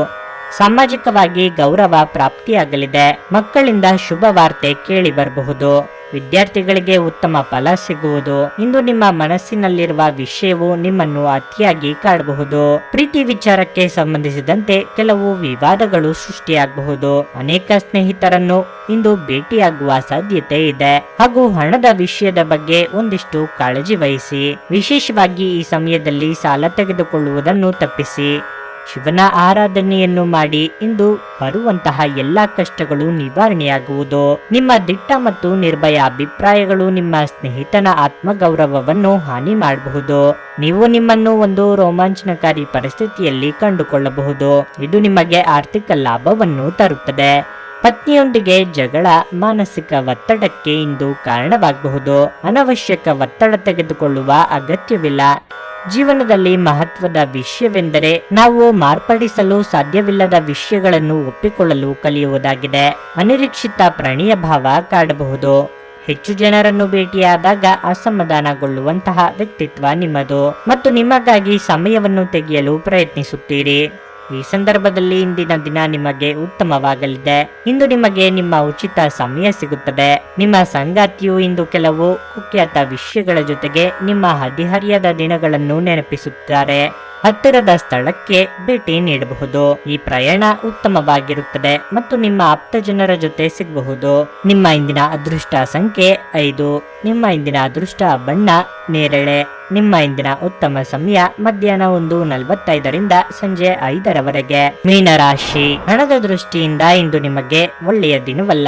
ಸಾಮಾಜಿಕವಾಗಿ ಗೌರವ ಪ್ರಾಪ್ತಿಯಾಗಲಿದೆ. ಮಕ್ಕಳಿಂದ ಶುಭ ವಾರ್ತೆ ಕೇಳಿ ಬರಬಹುದು. ವಿದ್ಯಾರ್ಥಿಗಳಿಗೆ ಉತ್ತಮ ಫಲ ಸಿಗುವುದು. ಇಂದು ನಿಮ್ಮ ಮನಸ್ಸಿನಲ್ಲಿರುವ ವಿಷಯವು ನಿಮ್ಮನ್ನು ಅತಿಯಾಗಿ ಕಾಡಬಹುದು. ಪ್ರೀತಿ ವಿಚಾರಕ್ಕೆ ಸಂಬಂಧಿಸಿದಂತೆ ಕೆಲವು ವಿವಾದಗಳು ಸೃಷ್ಟಿಯಾಗಬಹುದು. ಅನೇಕ ಸ್ನೇಹಿತರನ್ನು ಇಂದು ಭೇಟಿಯಾಗುವ ಸಾಧ್ಯತೆ ಇದೆ ಹಾಗೂ ಹಣದ ವಿಷಯದ ಬಗ್ಗೆ ಒಂದಿಷ್ಟು ಕಾಳಜಿ ವಹಿಸಿ. ವಿಶೇಷವಾಗಿ ಈ ಸಮಯದಲ್ಲಿ ಸಾಲ ತೆಗೆದುಕೊಳ್ಳುವುದನ್ನು ತಪ್ಪಿಸಿ. ಶಿವನ ಆರಾಧನೆಯನ್ನು ಮಾಡಿ. ಇಂದು ಬರುವಂತಹ ಎಲ್ಲಾ ಕಷ್ಟಗಳು ನಿವಾರಣೆಯಾಗುವುದು. ನಿಮ್ಮ ದಿಟ್ಟ ಮತ್ತು ನಿರ್ಭಯ ಅಭಿಪ್ರಾಯಗಳು ನಿಮ್ಮ ಸ್ನೇಹಿತನ ಆತ್ಮಗೌರವವನ್ನು ಹಾನಿ ಮಾಡಬಹುದು. ನೀವು ನಿಮ್ಮನ್ನು ಒಂದು ರೋಮಾಂಚನಕಾರಿ ಪರಿಸ್ಥಿತಿಯಲ್ಲಿ ಕಂಡುಕೊಳ್ಳಬಹುದು. ಇದು ನಿಮಗೆ ಆರ್ಥಿಕ ಲಾಭವನ್ನು ತರುತ್ತದೆ. ಪತ್ನಿಯೊಂದಿಗೆ ಜಗಳ ಮಾನಸಿಕ ಒತ್ತಡಕ್ಕೆ ಇಂದು ಕಾರಣವಾಗಬಹುದು. ಅನವಶ್ಯಕ ಒತ್ತಡ ತೆಗೆದುಕೊಳ್ಳುವ ಅಗತ್ಯವಿಲ್ಲ. ಜೀವನದಲ್ಲಿ ಮಹತ್ವದ ವಿಷಯವೆಂದರೆ ನಾವು ಮಾರ್ಪಡಿಸಲು ಸಾಧ್ಯವಿಲ್ಲದ ವಿಷಯಗಳನ್ನು ಒಪ್ಪಿಕೊಳ್ಳಲು ಕಲಿಯುವುದಾಗಿದೆ. ಅನಿರೀಕ್ಷಿತ ಪ್ರಣಯ ಭಾವ ಕಾಡಬಹುದು. ಹೆಚ್ಚು ಜನರನ್ನು ಭೇಟಿಯಾದಾಗ ಅಸಮಾಧಾನಗೊಳ್ಳುವಂತಹ ವ್ಯಕ್ತಿತ್ವ ನಿಮ್ಮದು ಮತ್ತು ನಿಮಗಾಗಿ ಸಮಯವನ್ನು ತೆಗೆಯಲು ಪ್ರಯತ್ನಿಸುತ್ತೀರಿ. ಈ ಸಂದರ್ಭದಲ್ಲಿ ಇಂದಿನ ದಿನ ನಿಮಗೆ ಉತ್ತಮವಾಗಲಿದೆ. ಇಂದು ನಿಮಗೆ ನಿಮ್ಮ ಉಚಿತ ಸಮಯ ಸಿಗುತ್ತದೆ. ನಿಮ್ಮ ಸಂಗಾತಿಯು ಇಂದು ಕೆಲವು ಕುಖ್ಯಾತ ವಿಷಯಗಳ ಜೊತೆಗೆ ನಿಮ್ಮ ಹದಿಹರಿಯದ ದಿನಗಳನ್ನು ನೆನಪಿಸುತ್ತಾರೆ. ಹತ್ತಿರದ ಸ್ಥಳಕ್ಕೆ ಭೇಟಿ ನೀಡಬಹುದು. ಈ ಪ್ರಯಾಣ ಉತ್ತಮವಾಗಿರುತ್ತದೆ ಮತ್ತು ನಿಮ್ಮ ಆಪ್ತ ಜನರ ಜೊತೆ ಸಿಗಬಹುದು. ನಿಮ್ಮ ಇಂದಿನ ಅದೃಷ್ಟ ಸಂಖ್ಯೆ 5. ನಿಮ್ಮ ಇಂದಿನ ಅದೃಷ್ಟ ಬಣ್ಣ ನೇರಳೆ. ನಿಮ್ಮ ಇಂದಿನ ಉತ್ತಮ ಸಮಯ ಮಧ್ಯಾಹ್ನ 1:45 ಸಂಜೆ 5:00 ಮೀನರಾಶಿ. ಹಣದ ದೃಷ್ಟಿಯಿಂದ ಇಂದು ನಿಮಗೆ ಒಳ್ಳೆಯ ದಿನವಲ್ಲ.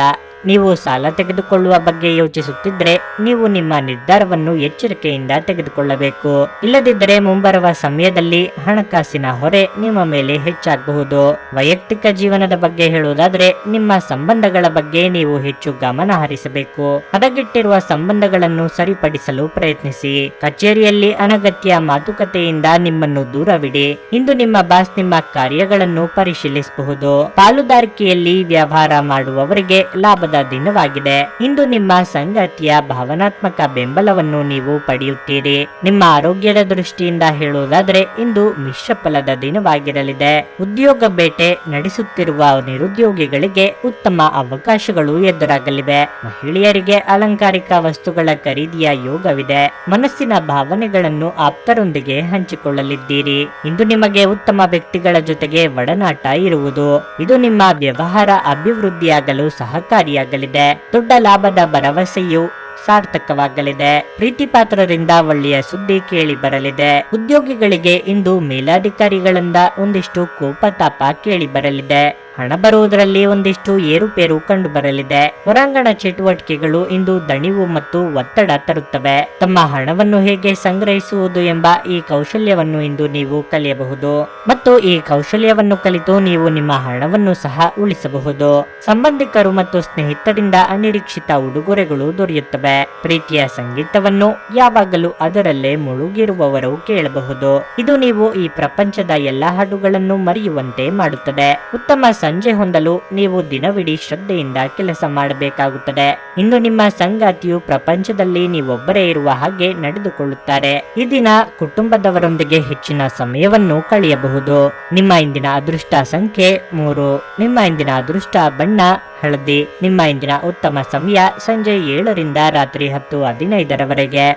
ನೀವು ಸಾಲ ತೆಗೆದುಕೊಳ್ಳುವ ಬಗ್ಗೆ ಯೋಚಿಸುತ್ತಿದ್ರೆ ನೀವು ನಿಮ್ಮ ನಿರ್ಧಾರವನ್ನು ಎಚ್ಚರಿಕೆಯಿಂದ ತೆಗೆದುಕೊಳ್ಳಬೇಕು. ಇಲ್ಲದಿದ್ದರೆ ಮುಂಬರುವ ಸಮಯದಲ್ಲಿ ಹಣಕಾಸಿನ ಹೊರೆ ನಿಮ್ಮ ಮೇಲೆ ಹೆಚ್ಚಾಗಬಹುದು. ವೈಯಕ್ತಿಕ ಜೀವನದ ಬಗ್ಗೆ ಹೇಳುವುದಾದ್ರೆ ನಿಮ್ಮ ಸಂಬಂಧಗಳ ಬಗ್ಗೆ ನೀವು ಹೆಚ್ಚು ಗಮನ ಹರಿಸಬೇಕು. ಹದಗೆಟ್ಟಿರುವ ಸಂಬಂಧಗಳನ್ನು ಸರಿಪಡಿಸಲು ಪ್ರಯತ್ನಿಸಿ. ಕಚೇರಿಯಲ್ಲಿ ಅನಗತ್ಯ ಮಾತುಕತೆಯಿಂದ ನಿಮ್ಮನ್ನು ದೂರವಿಡಿ. ಇಂದು ನಿಮ್ಮ ಬಾಸ್ ನಿಮ್ಮ ಕಾರ್ಯಗಳನ್ನು ಪರಿಶೀಲಿಸಬಹುದು. ಪಾಲುದಾರಿಕೆಯಲ್ಲಿ ವ್ಯವಹಾರ ಮಾಡುವವರಿಗೆ ಲಾಭದ ದಿನವಾಗಿದೆ. ಇಂದು ನಿಮ್ಮ ಸಂಗಾತಿಯ ಭಾವನಾತ್ಮಕ ಬೆಂಬಲವನ್ನು ನೀವು ಪಡೆಯುತ್ತೀರಿ. ನಿಮ್ಮ ಆರೋಗ್ಯದ ದೃಷ್ಟಿಯಿಂದ ಹೇಳುವುದಾದರೆ ಇಂದು ಮಿಶ್ರ ಫಲದ ದಿನವಾಗಿರಲಿದೆ. ಉದ್ಯೋಗ ಬೇಟೆ ನಡೆಸುತ್ತಿರುವ ನಿರುದ್ಯೋಗಿಗಳಿಗೆ ಉತ್ತಮ ಅವಕಾಶಗಳು ಎದುರಾಗಲಿವೆ. ಮಹಿಳೆಯರಿಗೆ ಅಲಂಕಾರಿಕ ವಸ್ತುಗಳ ಖರೀದಿಯ ಯೋಗವಿದೆ. ಮನಸ್ಸಿನ ಭಾವನೆ ಭಾವನೆಗಳನ್ನು ಆಪ್ತರೊಂದಿಗೆ ಹಂಚಿಕೊಳ್ಳಲಿದ್ದೀರಿ. ಇಂದು ನಿಮಗೆ ಉತ್ತಮ ವ್ಯಕ್ತಿಗಳ ಜೊತೆಗೆ ಒಡನಾಟ ಇರುವುದು. ಇದು ನಿಮ್ಮ ವ್ಯವಹಾರ ಅಭಿವೃದ್ಧಿಯಾಗಲು ಸಹಕಾರಿಯಾಗಲಿದೆ. ದೊಡ್ಡ ಲಾಭದ ಭರವಸೆಯು ಸಾರ್ಥಕವಾಗಲಿದೆ. ಪ್ರೀತಿ ಪಾತ್ರರಿಂದ ಒಳ್ಳೆಯ ಸುದ್ದಿ ಕೇಳಿ ಬರಲಿದೆ. ಉದ್ಯೋಗಿಗಳಿಗೆ ಇಂದು ಮೇಲಾಧಿಕಾರಿಗಳಿಂದ ಒಂದಿಷ್ಟು ಕೋಪತಾಪ ಕೇಳಿ ಬರಲಿದೆ. ಹಣ ಬರುವುದರಲ್ಲಿ ಒಂದಿಷ್ಟು ಏರುಪೇರು ಕಂಡು ಬರಲಿದೆ. ಹೊರಾಂಗಣ ಚಟುವಟಿಕೆಗಳು ಇಂದು ದಣಿವು ಮತ್ತು ಒತ್ತಡ ತರುತ್ತವೆ. ತಮ್ಮ ಹಣವನ್ನು ಹೇಗೆ ಸಂಗ್ರಹಿಸುವುದು ಎಂಬ ಈ ಕೌಶಲ್ಯವನ್ನು ಇಂದು ನೀವು ಕಲಿಯಬಹುದು ಮತ್ತು ಈ ಕೌಶಲ್ಯವನ್ನು ಕಲಿತು ನೀವು ನಿಮ್ಮ ಹಣವನ್ನು ಸಹ ಉಳಿಸಬಹುದು. ಸಂಬಂಧಿಕರು ಮತ್ತು ಸ್ನೇಹಿತರಿಂದ ಅನಿರೀಕ್ಷಿತ ಉಡುಗೊರೆಗಳು ದೊರೆಯುತ್ತವೆ. ಪ್ರೀತಿಯ ಸಂಗೀತವನ್ನು ಯಾವಾಗಲೂ ಅದರಲ್ಲೇ ಮುಳುಗಿರುವವರು ಕೇಳಬಹುದು. ಇದು ನೀವು ಈ ಪ್ರಪಂಚದ ಎಲ್ಲಾ ಹಾಡುಗಳನ್ನು ಮರೆಯುವಂತೆ ಮಾಡುತ್ತದೆ. ಉತ್ತಮ ಸಂಜೆ ಹೊಂದಲು ನೀವು ದಿನವಿಡೀ ಶ್ರದ್ಧೆಯಿಂದ ಕೆಲಸ ಮಾಡಬೇಕಾಗುತ್ತದೆ. ಇಂದು ನಿಮ್ಮ ಸಂಗಾತಿಯು ಪ್ರಪಂಚದಲ್ಲಿ ನೀವೊಬ್ಬರೇ ಇರುವ ಹಾಗೆ ನಡೆದುಕೊಳ್ಳುತ್ತಾರೆ. ಈ ದಿನ ಕುಟುಂಬದವರೊಂದಿಗೆ ಹೆಚ್ಚಿನ ಸಮಯವನ್ನು ಕಳೆಯಬಹುದು. ನಿಮ್ಮ ಇಂದಿನ ಅದೃಷ್ಟ ಸಂಖ್ಯೆ 3. ನಿಮ್ಮ ಇಂದಿನ ಅದೃಷ್ಟ ಬಣ್ಣ ಹಳದಿ. ನಿಮ್ಮ ಇಂದಿನ ಉತ್ತಮ ಸಮಯ ಸಂಜೆ 7 ರಿಂದ ರಾತ್ರಿ 10:15 ರವರೆಗೆ.